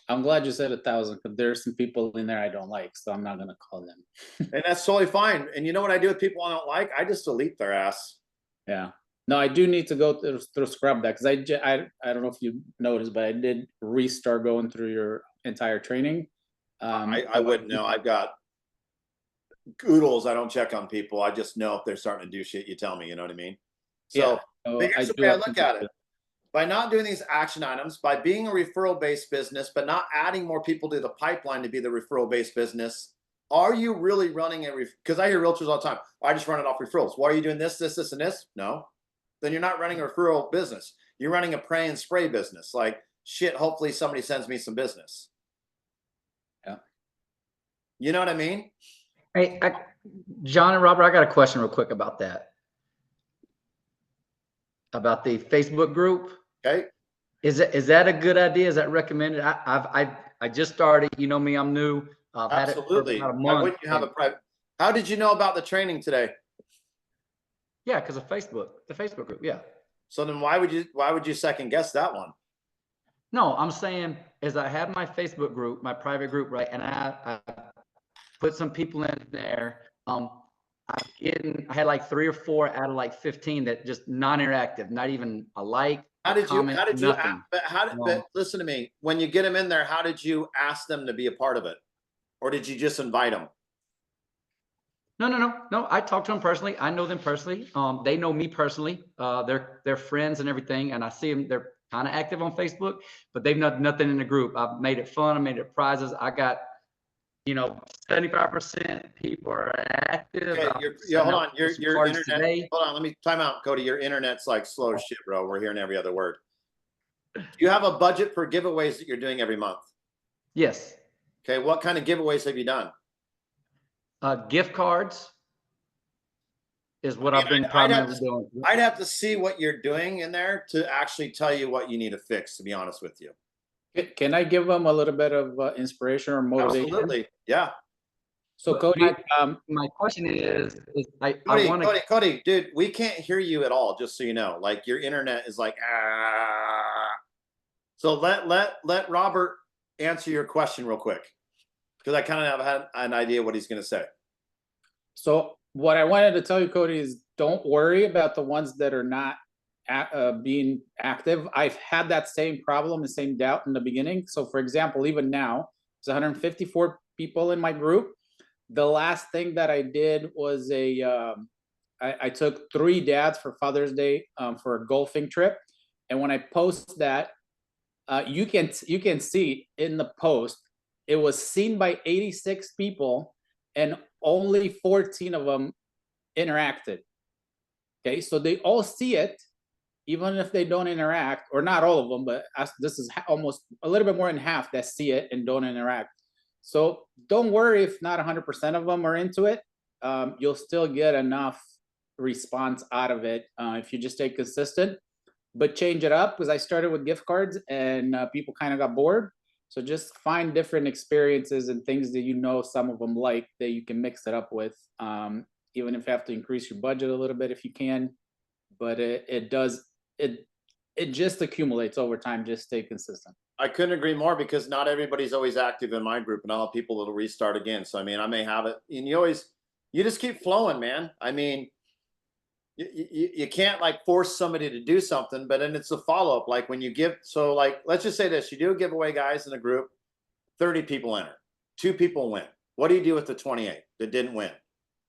I'm glad you said 1,000 because there's some people in there I don't like, so I'm not gonna call them. And that's totally fine. And you know what I do with people I don't like? I just delete their ass. Yeah. No, I do need to go through scrub that because I don't know if you noticed, but I did restart going through your entire training. I wouldn't know. I've got oodles. I don't check on people. I just know if they're starting to do shit. You tell me. You know what I mean? Yeah. So, So but I here's the do way I have look some at it. By not doing these action items, by being a referral based business, but not adding more people to the pipeline to be the referral based business, are you really running a because I hear realtors all the time, I just run it off referrals. Why are you doing this, this, this, and this? No. Then you're not running a referral business. You're running a pray and spray business. Like, shit, hopefully somebody sends me some business. Yeah. You know what I mean? Hey, John and Robert, I got a question real quick about that. About the Facebook group. Okay. Is that a good idea? Is that recommended? I just started. You know me, I'm new. I've had it for Absolutely. about a Why month. wouldn't you have a private? How did you know about the training today? Yeah, because of Facebook, the Facebook group. Yeah. So then why would you second guess that one? No, I'm saying is I have my Facebook group, my private group, right? And I put some people in there. I had like 3 or 4 out of like 15 that just non-interactive, not even a like, comment, nothing. But listen to me. When you get them in there, how did you ask them to be a part of it? Or did you just invite them? No. I talk to them personally. I know them personally. They know me personally. They're friends and everything. And I see them. They're kind of active on Facebook, but they've nothing in the group. I've made it fun. I made it prizes. I got, 75% people are active. Okay, hold on. Your internet. Today. Hold on. Let me time out, Cody. Your internet's like slow as shit, bro. We're hearing every other word. Do you have a budget for giveaways that you're doing every month? Yes. Okay. What kind of giveaways have you done? Gift cards is what I've been primarily doing. I'd have to see what you're doing in there to actually tell you what you need to fix, to be honest with you. Can I give them a little bit of inspiration or motivation? Absolutely. Yeah. So Cody, my question is I Cody, want to. Cody, dude, we can't hear you at all. Just so you know, like your internet is like So let Robert answer your question real quick, because I kind of have had an idea what he's going to say. So what I wanted to tell you, Cody, is don't worry about the ones that are not being active. I've had that same problem, the same doubt in the beginning. So for example, even now, it's 154 people in my group. The last thing that I did was I took 3 dads for Father's Day for a golfing trip. And when I post that, you can see in the post, it was seen by 86 people and only 14 of them interacted. Okay, so they all see it, even if they don't interact, or not all of them, but this is almost a little bit more than half that see it and don't interact. So don't worry if not 100% of them are into it. You'll still get enough response out of it if you just stay consistent, but change it up, because I started with gift cards and people kind of got bored. So just find different experiences and things that some of them like that you can mix it up with, even if you have to increase your budget a little bit if you can. But it just accumulates over time. Just stay consistent. I couldn't agree more, because not everybody's always active in my group, and I'll have people that'll restart again. So I mean, I may have it, and you just keep flowing, man. I mean, you can't like force somebody to do something, but then it's a follow up. Like when you give, so like let's just say this: you do a giveaway, guys, in a group, 30 people enter, 2 people win. What do you do with the 28 that didn't win?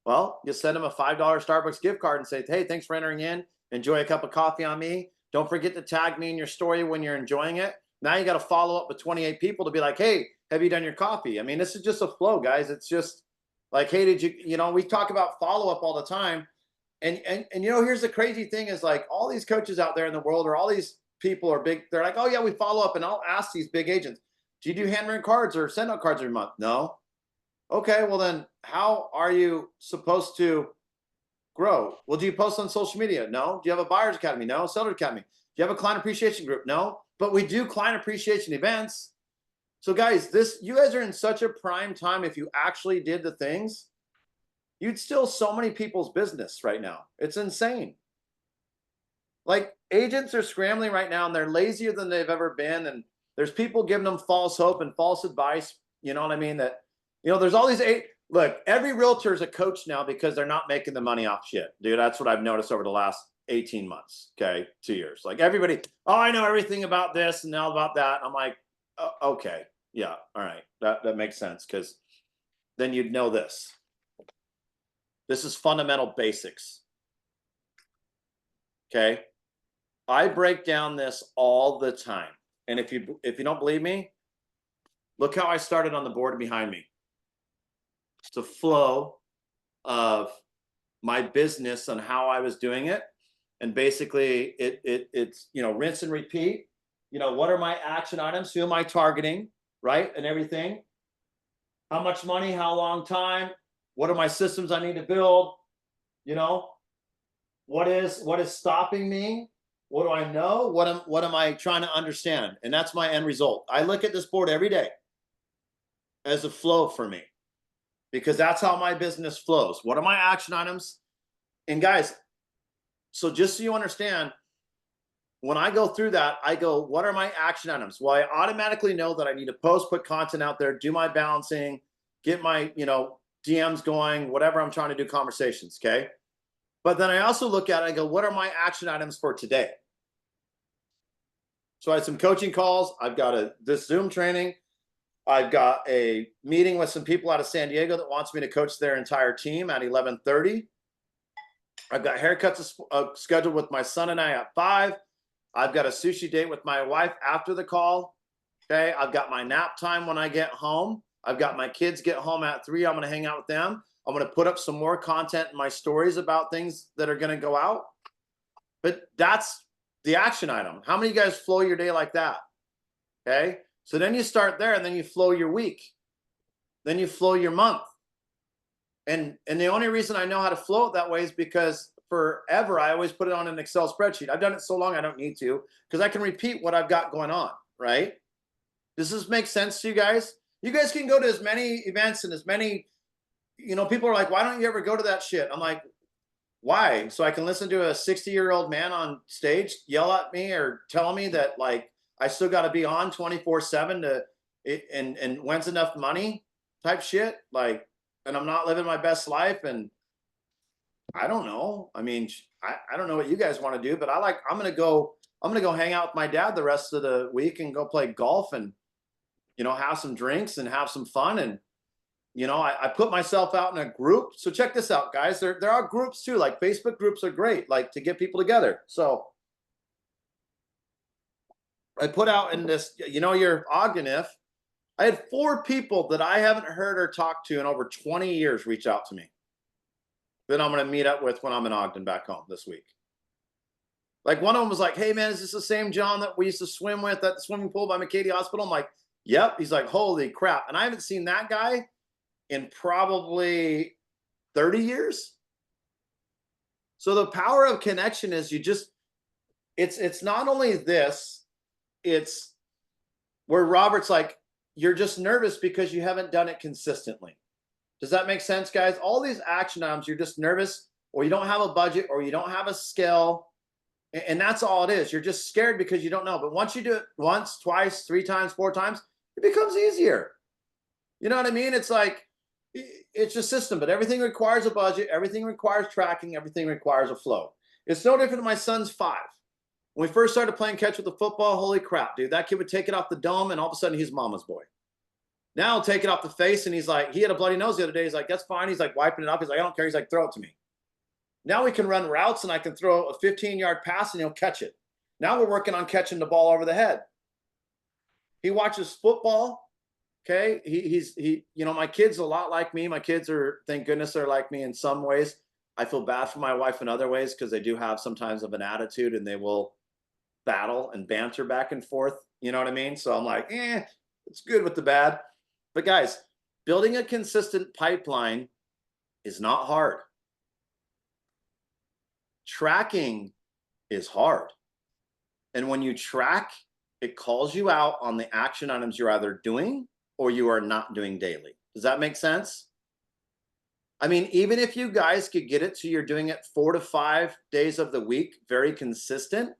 Well, you send them a $5 Starbucks gift card and say, hey, thanks for entering in. Enjoy a cup of coffee on me. Don't forget to tag me in your story when you're enjoying it. Now you got to follow up with 28 people to be like, hey, have you done your coffee? I mean, this is just a flow, guys. It's just like, hey, did you, we talk about follow up all the time. And here's the crazy thing is like all these coaches out there in the world, or all these people are big. They're like, oh yeah, we follow up. And I'll ask these big agents, do you do handwritten cards or send out cards every month? No. Okay, well then how are you supposed to grow? Well, do you post on social media? No. Do you have a buyer's academy? No. Seller academy? Do you have a client appreciation group? No. But we do client appreciation events. So guys, you guys are in such a prime time. If you actually did the things, you'd steal so many people's business right now. It's insane. Like agents are scrambling right now and they're lazier than they've ever been. And there's people giving them false hope and false advice. You know what I mean? That, there's all these look, every realtor is a coach now because they're not making the money off shit. Dude, that's what I've noticed over the last 18 months. Okay. 2 years. Like everybody, oh, I know everything about this and all about that. I'm like, oh, okay. Yeah. All right. That makes sense. Cause then you'd know this. This is fundamental basics. Okay. I break down this all the time. And if you don't believe me, look how I started on the board behind me. It's a flow of my business and how I was doing it. And basically it's, rinse and repeat. What are my action items? Who am I targeting? Right. And everything. How much money, how long time? What are my systems I need to build? What is stopping me? What do I know? What am I trying to understand? And that's my end result. I look at this board every day as a flow for me because that's how my business flows. What are my action items? And guys, so just so you understand, when I go through that, I go, what are my action items? Well, I automatically know that I need to post, put content out there, do my balancing, get my, DMs going, whatever I'm trying to do, conversations. Okay. But then I also look at it, I go, what are my action items for today? So I had some coaching calls. I've got this Zoom training. I've got a meeting with some people out of San Diego that wants me to coach their entire team at 11:30. I've got haircuts scheduled with my son and I at 5. I've got a sushi date with my wife after the call. Okay. I've got my nap time when I get home. I've got my kids get home at 3. I'm going to hang out with them. I'm going to put up some more content in my stories about things that are going to go out. But that's the action item. How many of you guys flow your day like that? Okay. So then you start there and then you flow your week. Then you flow your month. And the only reason I know how to flow it that way is because forever I always put it on an Excel spreadsheet. I've done it so long I don't need to because I can repeat what I've got going on, right? Does this make sense to you guys? You guys can go to as many events and as many, people are like, why don't you ever go to that shit? I'm like, why? So I can listen to a 60-year-old man on stage yell at me or tell me that like I still got to be on 24/7 and when's enough money type shit. Like, and I'm not living my best life. And I don't know. I mean, I don't know what you guys want to do, but I'm going to go hang out with my dad the rest of the week and go play golf and, have some drinks and have some fun. And, I put myself out in a group. So check this out, guys. There are groups too. Like Facebook groups are great, like to get people together. So I put out in this, your Ogden, if I had 4 people that I haven't heard or talked to in over 20 years reach out to me. Then I'm going to meet up with when I'm in Ogden back home this week. Like one of them was like, hey man, is this the same John that we used to swim with at the swimming pool by McCady Hospital? I'm like, yep. He's like, holy crap. And I haven't seen that guy in probably 30 years. So the power of connection is it's not only this, it's where Robert's like, you're just nervous because you haven't done it consistently. Does that make sense, guys? All these action items, you're just nervous or you don't have a budget or you don't have a skill. And that's all it is. You're just scared because you don't know. But once you do it once, twice, 3 times, 4 times, it becomes easier. You know what I mean? It's like, it's a system, but everything requires a budget. Everything requires tracking. Everything requires a flow. It's no different than my son's 5. When we first started playing catch with the football, holy crap, dude, that kid would take it off the dome and all of a sudden he's mama's boy. Now he'll take it off the face and he's like, he had a bloody nose the other day. He's like, that's fine. He's like wiping it off. He's like, I don't care. He's like, throw it to me. Now we can run routes and I can throw a 15-yard pass and he'll catch it. Now we're working on catching the ball over the head. He watches football. Okay. You know, my kid's a lot like me. My kids are, thank goodness they're like me in some ways. I feel bad for my wife in other ways because they do have sometimes of an attitude and they will battle and banter back and forth. You know what I mean? So I'm like, it's good with the bad. But guys, building a consistent pipeline is not hard. Tracking is hard. And when you track, it calls you out on the action items you're either doing or you are not doing daily. Does that make sense? I mean, even if you guys could get it so you're doing it 4 to 5 days of the week, very consistent,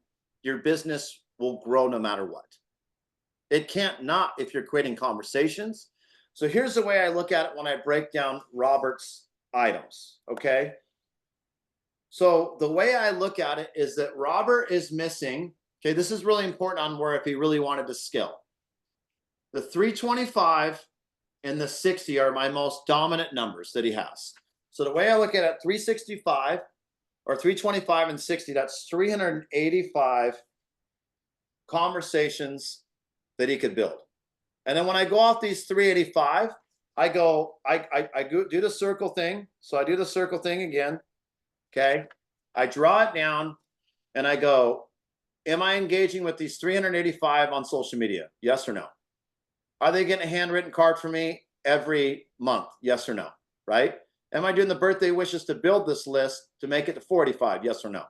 your business will grow no matter what. It can't not if you're creating conversations. So here's the way I look at it when I break down Robert's items, okay? So the way I look at it is that Robert is missing, okay, this is really important on where if he really wanted to scale. The 325 and the 60 are my most dominant numbers that he has. So the way I look at it, 365 or 325 and 60, that's 385 conversations that he could build. And then when I go off these 385, I go do the circle thing. So I do the circle thing again. Okay. I draw it down and I go, am I engaging with these 385 on social media? Yes or no? Are they getting a handwritten card from me every month? Yes or no? Right? Am I doing the birthday wishes to build this list to make it to 45? Yes or no?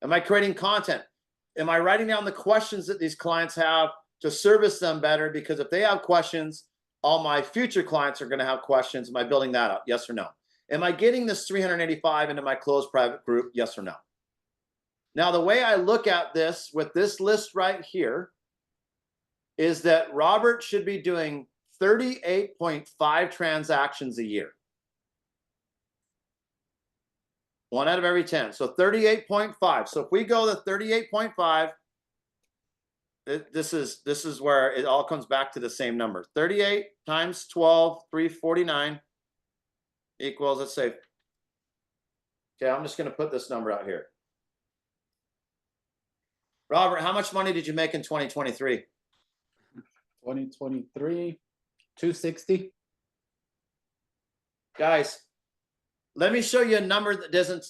Am I creating content? Am I writing down the questions that these clients have to service them better? Because if they have questions, all my future clients are going to have questions. Am I building that up? Yes or no? Am I getting this 385 into my closed private group? Yes or no? Now, the way I look at this with this list right here is that Robert should be doing 38.5 transactions a year. 1 out of every 10. So 38.5. So if we go to 38.5, this is where it all comes back to the same number. 38 times 12, 349 equals, let's say, okay, I'm just going to put this number out here. Robert, how much money did you make in 2023? 2023, 260. Guys, let me show you a number that doesn't,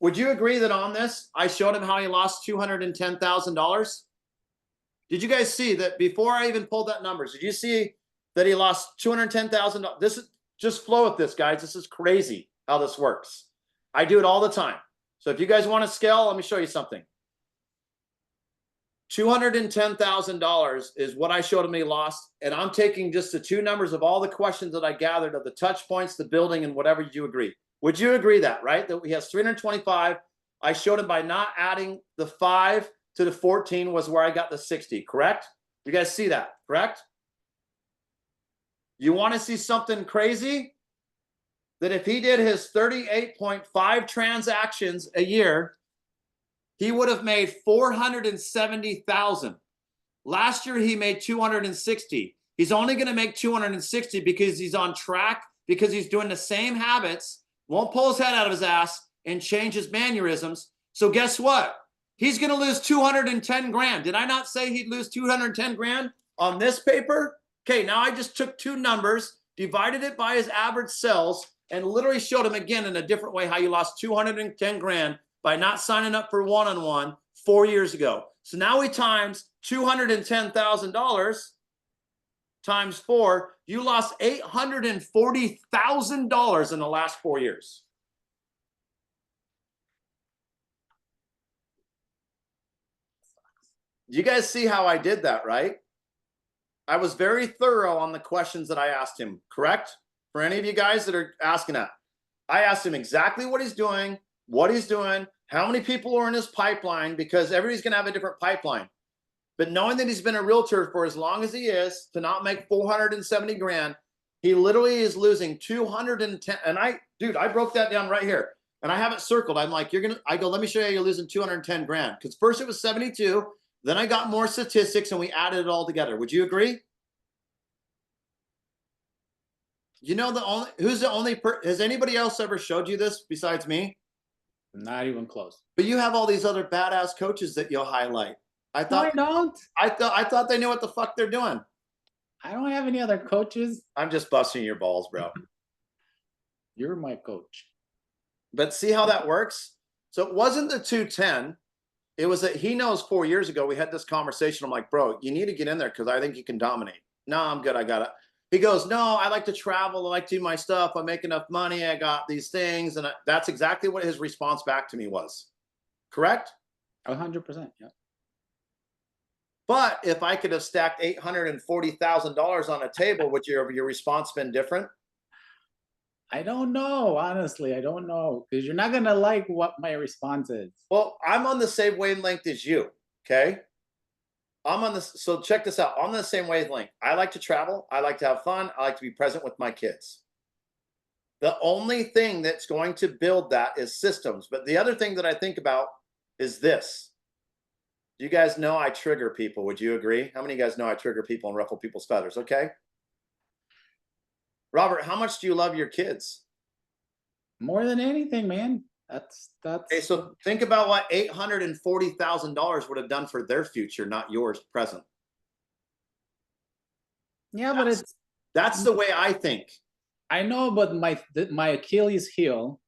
would you agree that on this, I showed him how he lost $210,000? Did you guys see that before I even pulled that numbers? Did you see that he lost $210,000? This is, just flow with this, guys. This is crazy how this works. I do it all the time. So if you guys want to scale, let me show you something. $210,000 is what I showed him he lost. And I'm taking just the 2 numbers of all the questions that I gathered of the touch points, the building, and whatever you agree. Would you agree that, right? That he has 325. I showed him by not adding the 5 to the 14 was where I got the 60, correct? You guys see that, correct? You want to see something crazy? That if he did his 38.5 transactions a year, he would have made 470,000. Last year, he made 260. He's only going to make 260 because he's on track, because he's doing the same habits, won't pull his head out of his ass and change his mannerisms. So guess what? He's going to lose 210 grand. Did I not say he'd lose 210 grand on this paper? Okay, now I just took 2 numbers, divided it by his average sales, and literally showed him again in a different way how you lost 210 grand by not signing up for one-on-one 4 years ago. So now we times $210,000 times 4. You lost $840,000 in the last 4 years. You guys see how I did that, right? I was very thorough on the questions that I asked him, correct? For any of you guys that are asking that, I asked him exactly what he's doing, how many people are in his pipeline, because everybody's going to have a different pipeline. But knowing that he's been a realtor for as long as he is, to not make 470 grand, he literally is losing 210. And I broke that down right here. And I have it circled. I'm like, I go, let me show you, you're losing 210 grand. Because first it was 72. Then I got more statistics and we added it all together. Would you agree? You know, has anybody else ever showed you this besides me? Not even close. But you have all these other badass coaches that you'll highlight. I No, I thought don't. I thought they knew what the fuck they're doing. I don't have any other coaches. I'm just busting your balls, bro. You're my coach. But see how that works? So it wasn't the 210. It was that he knows 4 years ago we had this conversation. I'm like, bro, you need to get in there because I think you can dominate. No, I'm good. I got it. He goes, no, I like to travel. I like to do my stuff. I make enough money. I got these things. And that's exactly what his response back to me was. Correct? 100%. Yeah. But if I could have stacked $840,000 on a table, would your response been different? I don't know. Honestly, I don't know because you're not gonna like what my response is. Well, I'm on the same wavelength as you. Okay. I'm on this. So check this out. I'm on the same wavelength. I like to travel. I like to have fun. I like to be present with my kids. The only thing that's going to build that is systems. But the other thing that I think about is this. You guys know I trigger people. Would you agree? How many of you guys know I trigger people and ruffle people's feathers? Okay. Robert, how much do you love your kids? More than anything, man. Okay, That's so think about what $840,000 would have done for their future, not yours present. yeah, but That's, it's that's the way I think. I know, but my Achilles heel,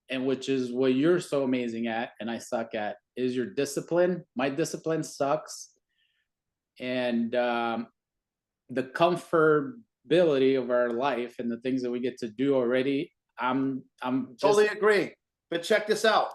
and which is what you're so amazing at, and I suck at, is your discipline. My discipline sucks, and the comfortability of our life and the things that we get to do already. I'm just Totally agree. But check this out.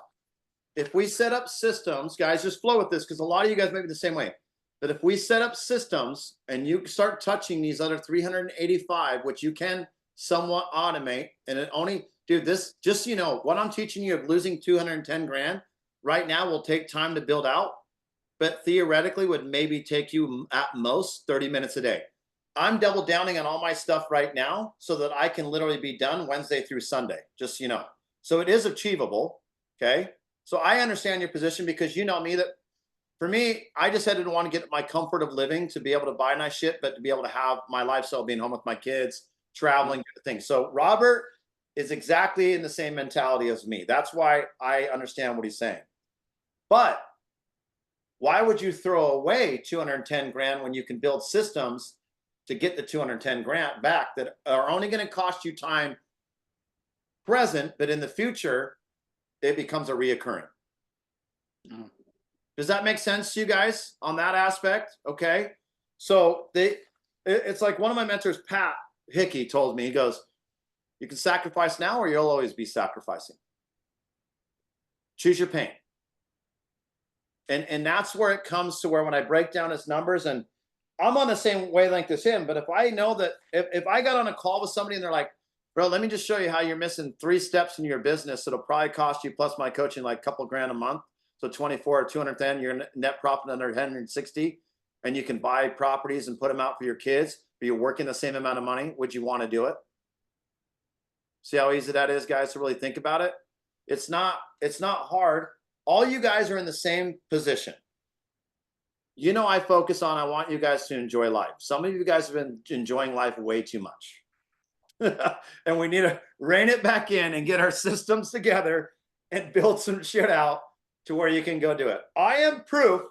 If we set up systems, guys, just flow with this because a lot of you guys may be the same way. But if we set up systems and you start touching these other 385, which you can somewhat automate, and it only, dude, this just so you know, what I'm teaching you of losing 210 grand right now will take time to build out, but theoretically would maybe take you at most 30 minutes a day. I'm double downing on all my stuff right now so that I can literally be done Wednesday through Sunday, just so you know. So it is achievable. Okay. So I understand your position because you know me that for me, I just had to want to get my comfort of living to be able to buy nice shit, but to be able to have my lifestyle being home with my kids, traveling, things. So Robert is exactly in the same mentality as me. That's why I understand what he's saying. But why would you throw away 210 grand when you can build systems to get the 210 grand back that are only going to cost you time present, but in the future, it becomes a reoccurring. oh, Does that make sense to you guys on that aspect? Okay. So it's like one of my mentors, Pat Hickey, told me, he goes, you can sacrifice now or you'll always be sacrificing. Choose your pain. And that's where it comes to where when I break down his numbers, and I'm on the same wavelength as him, but if I know that if I got on a call with somebody and they're like, bro, let me just show you how you're missing 3 steps in your business. It'll probably cost you plus my coaching like a couple grand a month. So 24 or 210, your net profit under 160, and you can buy properties and put them out for your kids, but you're working the same amount of money. Would you want to do it? See how easy that is, guys, to really think about it? It's not hard. All you guys are in the same position. You know, I focus on, I want you guys to enjoy life. Some of you guys have been enjoying life way too much. And we need to rein it back in and get our systems together and build some shit out to where you can go do it. I am proof.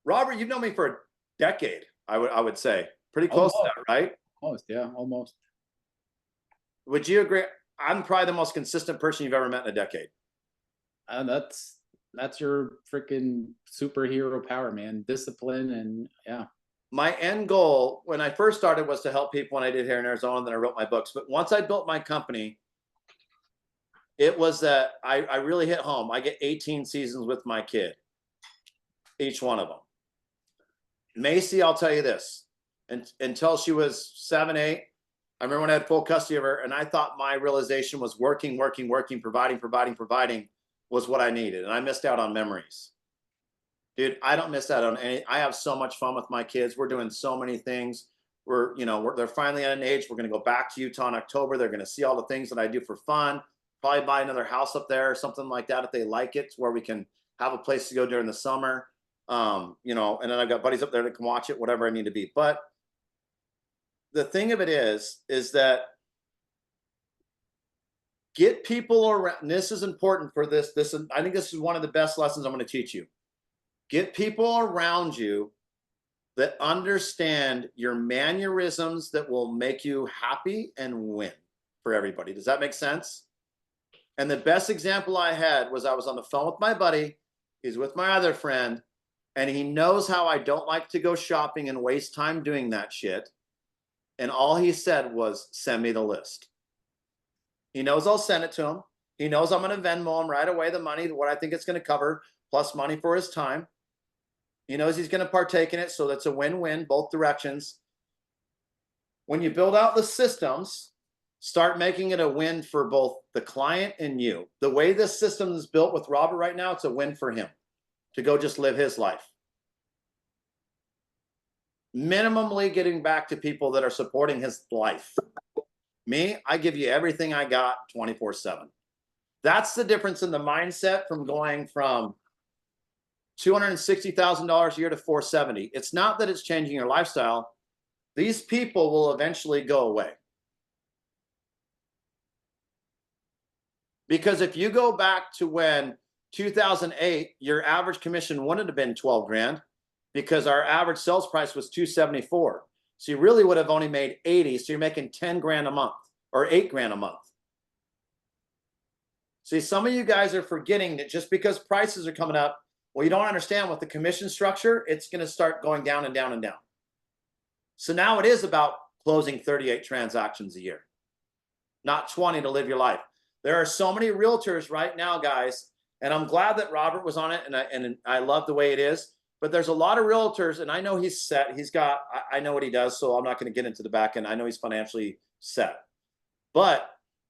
Robert, you've known me for a decade, I would say. Pretty close to that, right? almost, yeah, almost. Would you agree? I'm probably the most consistent person you've ever met in a decade. That's your freaking superhero power, man. Discipline and yeah. My end goal when I first started was to help people when I did here in Arizona, and then I wrote my books. But once I built my company, it was that I really hit home. I get 18 seasons with my kid, each one of them. Macy, I'll tell you this, until she was 7, 8, I remember when I had full custody of her, and I thought my realization was working, providing was what I needed. And I missed out on memories. Dude, I don't miss out on any. I have so much fun with my kids. We're doing so many things. They're finally at an age. We're going to go back to Utah in October. They're going to see all the things that I do for fun. Probably buy another house up there or something like that if they like it, where we can have a place to go during the summer. And then I've got buddies up there that can watch it, whatever I need to be. But the thing of it is that get people around. And this is important for this. I think this is one of the best lessons I'm going to teach you. Get people around you that understand your mannerisms that will make you happy and win for everybody. Does that make sense? And the best example I had was I was on the phone with my buddy. He's with my other friend, and he knows how I don't like to go shopping and waste time doing that shit. And all he said was, send me the list. He knows I'll send it to him. He knows I'm going to Venmo him right away the money, what I think it's going to cover, plus money for his time. He knows he's going to partake in it, so that's a win-win, both directions. When you build out the systems, start making it a win for both the client and you. The way this system is built with Robert right now, it's a win for him to go just live his life. Minimally getting back to people that are supporting his life. Me, I give you everything I got 24/7. That's the difference in the mindset from going from $260,000 a year to 470. It's not that it's changing your lifestyle. These people will eventually go away. Because if you go back to when 2008, your average commission wouldn't have been 12 grand because our average sales price was 274. So you really would have only made 80. So you're making 10 grand a month or 8 grand a month. See, some of you guys are forgetting that just because prices are coming up, well, you don't understand with the commission structure, it's going to start going down and down and down. So now it is about closing 38 transactions a year, not 20 to live your life. There are so many realtors right now, guys, and I'm glad that Robert was on it, and I love the way it is. But there's a lot of realtors, and I know he's set. He's got, I know what he does, so I'm not going to get into the back end. I know he's financially set. But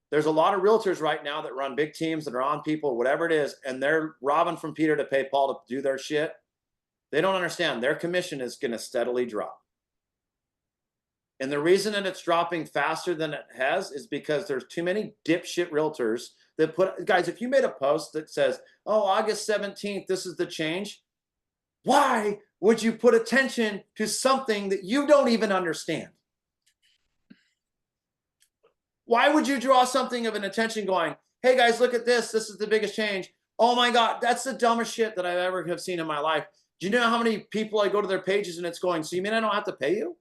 there's a lot of realtors right now that run big teams that are on people, whatever it is, and they're robbing from Peter to pay Paul to do their shit. They don't understand. Their commission is going to steadily drop. And the reason that it's dropping faster than it has is because there's too many dipshit realtors that put, guys, if you made a post that says, oh, August 17th, this is the change. Why would you put attention to something that you don't even understand? Why would you draw something of an attention going, hey guys, look at this. This is the biggest change. Oh my God, that's the dumbest shit that I've ever have seen in my life. Do you know how many people I go to their pages and it's going, so you mean I don't have to pay you?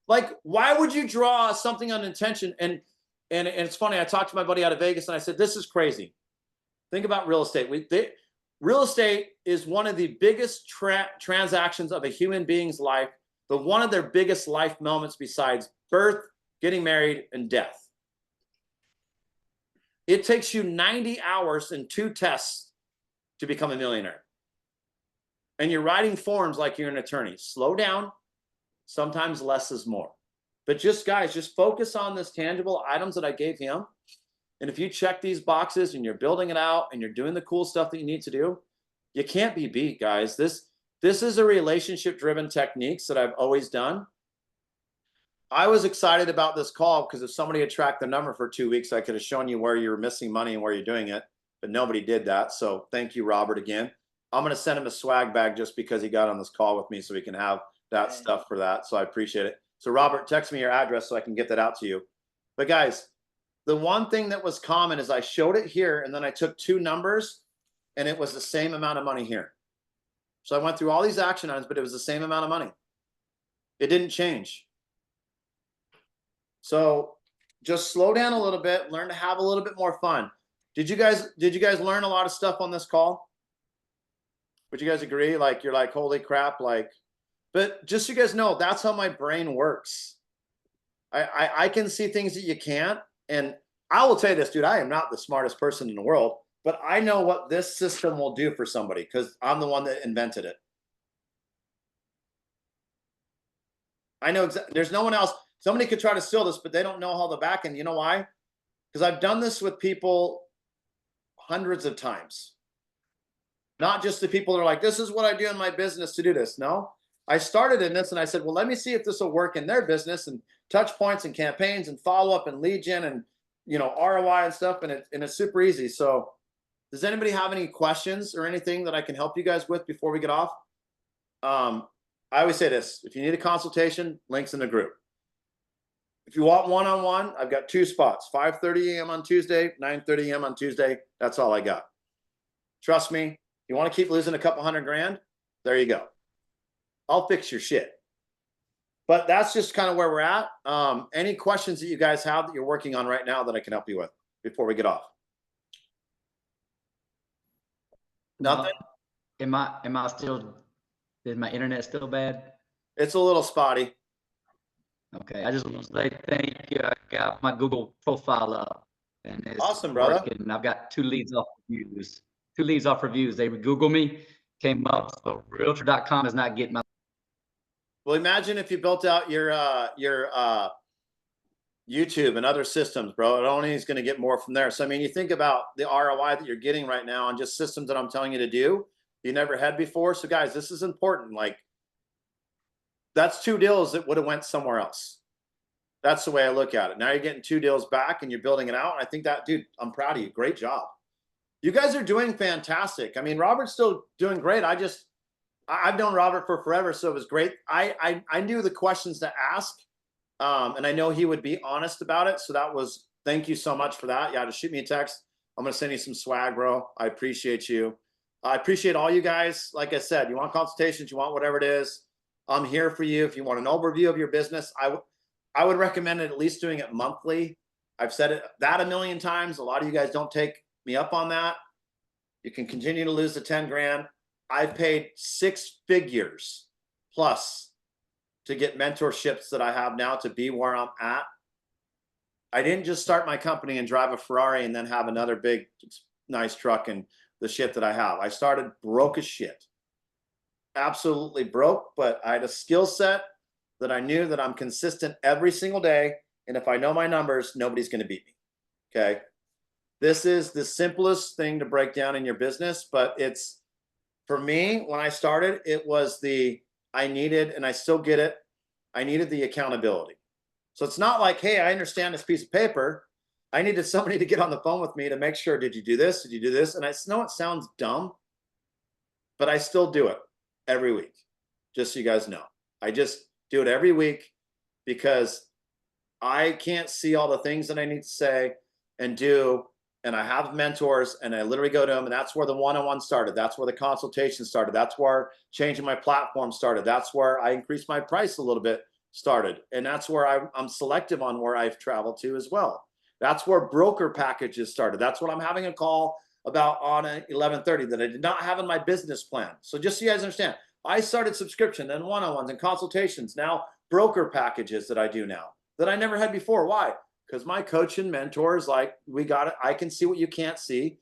Like, why would you draw something on intention? And it's funny, I talked to my buddy out of Vegas and I said, this is crazy. Think about real estate. Real estate is one of the biggest transactions of a human being's life, but one of their biggest life moments besides birth, getting married, and death. It takes you 90 hours and 2 tests to become a millionaire. And you're writing forms like you're an attorney. Slow down. Sometimes less is more. But just, guys, just focus on this tangible items that I gave him. And if you check these boxes and you're building it out and you're doing the cool stuff that you need to do, you can't be beat, guys. This is a relationship-driven techniques that I've always done. I was excited about this call because if somebody had tracked the number for 2 weeks, I could have shown you where you were missing money and where you're doing it. But nobody did that. So thank you, Robert, again. I'm going to send him a swag bag just because he got on this call with me so he can have that stuff for that. So I appreciate it. So Robert, text me your address so I can get that out to you. But guys, the one thing that was common is I showed it here and then I took 2 numbers and it was the same amount of money here. So I went through all these action items, but it was the same amount of money. It didn't change. So just slow down a little bit, learn to have a little bit more fun. Did you guys learn a lot of stuff on this call? Would you guys agree? Like, you're like, holy crap, like, but just so you guys know, that's how my brain works. I can see things that you can't. And I will tell you this, dude, I am not the smartest person in the world, but I know what this system will do for somebody because I'm the one that invented it. I know exactly. There's no one else. Somebody could try to steal this, but they don't know how the back end. You know why? Because I've done this with people hundreds of times. Not just the people that are like, this is what I do in my business to do this. No, I started in this and I said, well, let me see if this will work in their business, and touch points and campaigns and follow up and lead gen and, you know, ROI and stuff. And it's super easy. So does anybody have any questions or anything that I can help you guys with before we get off? I always say this, if you need a consultation, links in the group. If you want one-on-one, I've got 2 spots, 5:30 a.m. on Tuesday, 9:30 a.m. on Tuesday. That's all I got. Trust me, you want to keep losing a couple $100,000? There you go. I'll fix your shit. But that's just kind of where we're at. Any questions that you guys have that you're working on right now that I can help you with before we get off? Nothing? Am I still, is my internet still bad? It's a little spotty. Okay, I just want to say thank you. I got my Google profile up and it's Awesome, brother. working. I've got 2 leads off reviews. 2 leads off reviews. They would Google me, came up. So realtor.com is not getting my. Well, imagine if you built out your YouTube and other systems, bro. It only is going to get more from there. So, I mean, you think about the ROI that you're getting right now on just systems that I'm telling you to do, you never had before. So, guys, this is important. Like, that's 2 deals that would have went somewhere else. That's the way I look at it. Now you're getting 2 deals back and you're building it out. And I think that, dude, I'm proud of you. Great job. You guys are doing fantastic. I mean, Robert's still doing great. I've known Robert for forever, so it was great. I knew the questions to ask, and I know he would be honest about it. So that was, thank you so much for that. Yeah, just shoot me a text. I'm gonna send you some swag, bro. I appreciate you. I appreciate all you guys. Like I said, you want consultations, you want whatever it is, I'm here for you. If you want an overview of your business, I would recommend at least doing it monthly. I've said it that a million times. A lot of you guys don't take me up on that. You can continue to lose the 10 grand. I've paid 6 figures plus to get mentorships that I have now to be where I'm at. I didn't just start my company and drive a Ferrari and then have another big, nice truck and the shit that I have. I started broke as shit. Absolutely broke, but I had a skill set that I knew that I'm consistent every single day. And if I know my numbers, nobody's going to beat me. Okay. This is the simplest thing to break down in your business, but it's, for me, when I started, it was I needed, and I still get it, I needed the accountability. So it's not like, hey, I understand this piece of paper. I needed somebody to get on the phone with me to make sure, did you do this? Did you do this? And I know it sounds dumb, but I still do it every week, just so you guys know. I just do it every week because I can't see all the things that I need to say and do. And I have mentors and I literally go to them, and that's where the one-on-one started. That's where the consultation started. That's where changing my platform started. That's where I increased my price a little bit started. And that's where I'm selective on where I've traveled to as well. That's where broker packages started. That's what I'm having a call about on 11:30 that I did not have in my business plan. So just so you guys understand, I started subscription and one-on-ones and consultations, now broker packages that I do now that I never had before. Why? Because my coach and mentors, like, we got it. I can see what you can't see.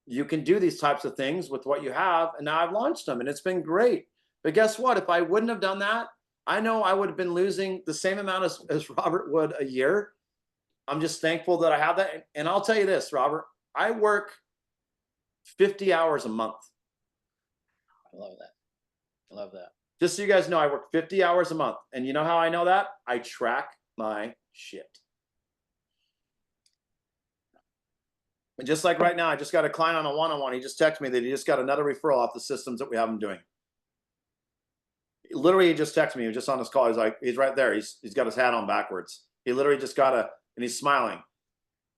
You can do these types of things with what you have. And now I've launched them and it's been great. But guess what? If I wouldn't have done that, I know I would have been losing the same amount as Robert would a year. I'm just thankful that I have that. And I'll tell you this, Robert, I work 50 hours a month. I love that. I love that. Just so you guys know, I work 50 hours a month. And you know how I know that? I track my shit. And just like right now, I just got a client on a one-on-one. He just texted me that he just got another referral off the systems that we have him doing. Literally, he just texted me. He was just on this call. He's like, he's right there. He's got his hat on backwards. He literally just got and he's smiling.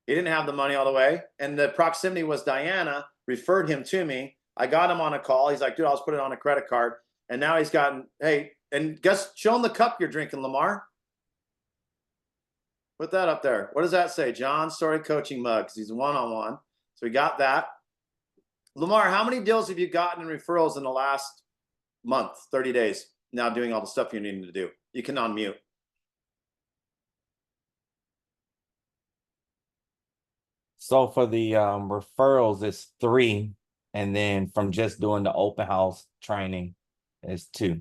He didn't have the money all the way. And the proximity was Diana referred him to me. I got him on a call. He's like, dude, I'll just put it on a credit card. And now he's gotten, hey, and guess, show him the cup you're drinking, Lamar. Put that up there. What does that say? John Story Coaching Mug, because he's one-on-one. So we got that. Lamar, how many deals have you gotten in referrals in the last month, 30 days, now doing all the stuff you're needing to do? You can unmute. So for the referrals, it's 3. And then from just doing the open house training, it's 2.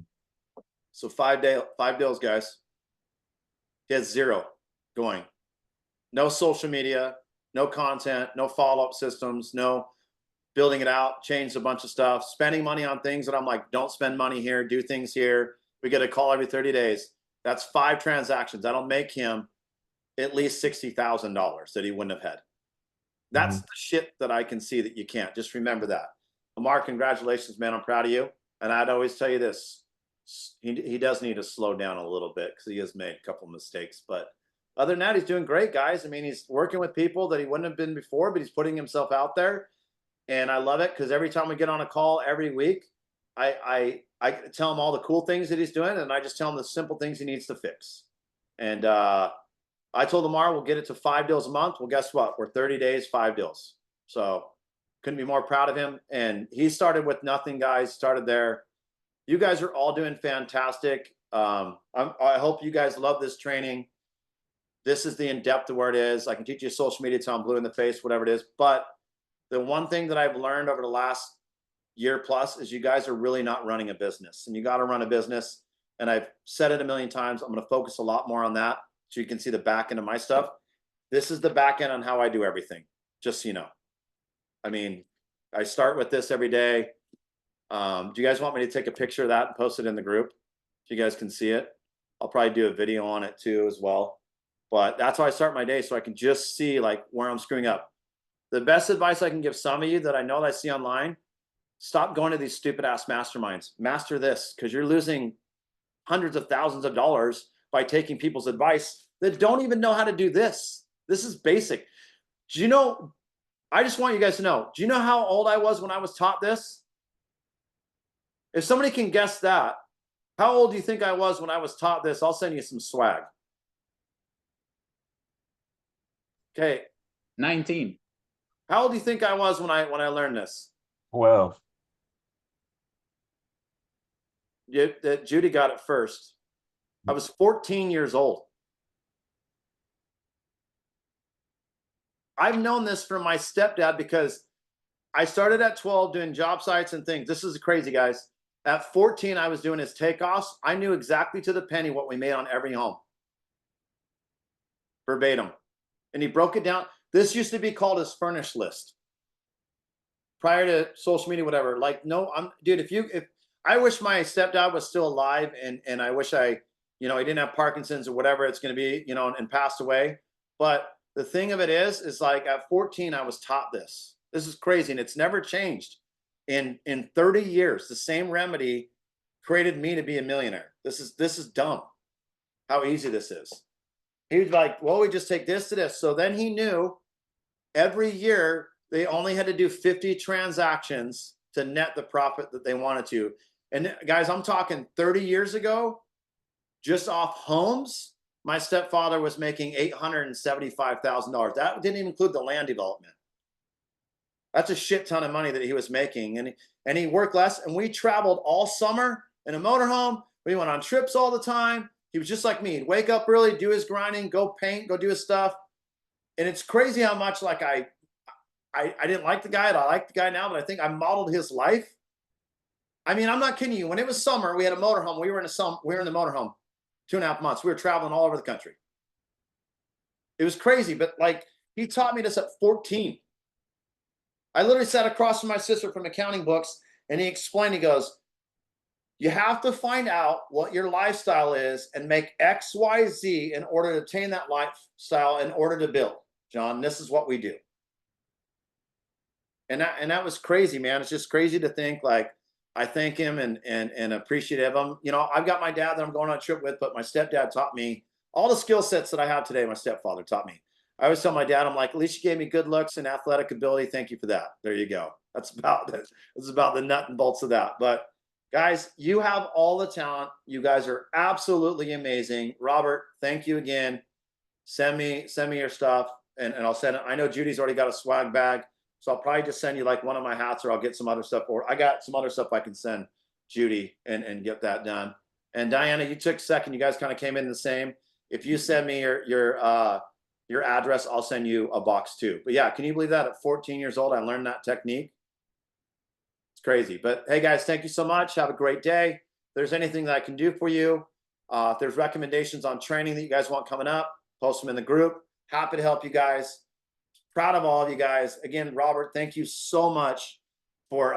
So 5 deals, guys. He has 0 going. No social media, no content, no follow-up systems, no building it out, changed a bunch of stuff, spending money on things that I'm like, don't spend money here, do things here. We get a call every 30 days. That's 5 transactions. That'll make him at least $60,000 that he wouldn't have had. That's the shit that I can see that you can't. Just remember that. Lamar, congratulations, man. I'm proud of you. And I'd always tell you this. He does need to slow down a little bit because he has made a couple mistakes. But other than that, he's doing great, guys. I mean, he's working with people that he wouldn't have been before, but he's putting himself out there. and I love it because every time we get on a call every week, I tell him all the cool things that he's doing, and I just tell him the simple things he needs to fix. And I told Lamar we'll get it to 5 deals a month. Well, guess what? We're 30 days, 5 deals. So couldn't be more proud of him. And he started with nothing, guys. Started there. You guys are all doing fantastic. I hope you guys love this training. This is the in-depth of where it is. I can teach you social media till I'm blue in the face, whatever it is. But the one thing that I've learned over the last year plus is you guys are really not running a business, and you got to run a business. And I've said it a million times. I'm going to focus a lot more on that so you can see the back end of my stuff. This is the back end on how I do everything, just so you know. I mean, I start with this every day. Do you guys want me to take a picture of that and post it in the group so you guys can see it? I'll probably do a video on it too as well. But that's how I start my day, so I can just see like where I'm screwing up. The best advice I can give some of you that I know that I see online, stop going to these stupid ass masterminds. Master this, because you're losing hundreds of thousands of dollars by taking people's advice that don't even know how to do this. This is basic. Do you know, I just want you guys to know, do you know how old I was when I was taught this? If somebody can guess that, how old do you think I was when I was taught this? I'll send you some swag. Okay. 19. How old do you think I was when I learned this? 12. Judy got it first. I was 14 years old. I've known this from my stepdad because I started at 12 doing job sites and things. This is crazy, guys. At 14, I was doing his takeoffs. I knew exactly to the penny what we made on every home. Verbatim. And he broke it down. This used to be called his furnish list. Prior to social media, whatever. Like, no, dude, if I wish my stepdad was still alive, and I wish he didn't have Parkinson's or whatever it's going to be, and passed away. But the thing of it is like at 14, I was taught this. This is crazy, and it's never changed. In 30 years, the same remedy created me to be a millionaire. This is dumb. How easy this is. He was like, well, we just take this to this. So then he knew every year they only had to do 50 transactions to net the profit that they wanted to. And guys, I'm talking 30 years ago, just off homes, my stepfather was making $875,000. That didn't even include the land development. That's a shit ton of money that he was making. And he worked less. And we traveled all summer in a motorhome. We went on trips all the time. He was just like me. He'd wake up early, do his grinding, go paint, go do his stuff. And it's crazy how much like I didn't like the guy, and I like the guy now, but I think I modeled his life. I mean, I'm not kidding you. When it was summer, we had a motorhome. We were in the motorhome 2.5 months. We were traveling all over the country. It was crazy, but like he taught me this at 14. I literally sat across from my sister from accounting books, and he explained, he goes, you have to find out what your lifestyle is and make X, Y, Z in order to attain that lifestyle in order to build. John, this is what we do. And that was crazy, man. It's just crazy to think, like, I thank him and appreciative of him. I've got my dad that I'm going on a trip with, but my stepdad taught me all the skill sets that I have today. My stepfather taught me. I always tell my dad, I'm like, at least you gave me good looks and athletic ability. Thank you for that. There you go. That's about the nut and bolts of that. But guys, you have all the talent. You guys are absolutely amazing. Robert, thank you again. Send me your stuff, and I'll send it. I know Judy's already got a swag bag, so I'll probably just send you like one of my hats, or I'll get some other stuff, or I got some other stuff I can send Judy and get that done. And Diana, you took second. You guys kind of came in the same. If you send me your address, I'll send you a box too. But yeah, can you believe that at 14 years old, I learned that technique? It's crazy. But hey guys, thank you so much. Have a great day. If there's anything that I can do for you, if there's recommendations on training that you guys want coming up, post them in the group. Happy to help you guys. Proud of all of you guys. Again, Robert, thank you so much for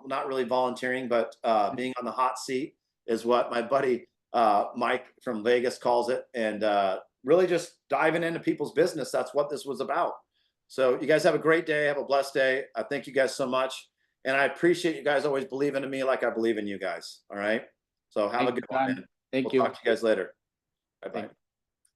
not really volunteering, but being on the hot seat is what my buddy Mike from Vegas calls it. And really just diving into people's business. That's what this was about. So you guys have a great day. Have a blessed day. I thank you guys so much. And I appreciate you guys always believing in me like I believe in you guys. All right. So have a good one. Thank you. Talk to you guys later. Bye-bye.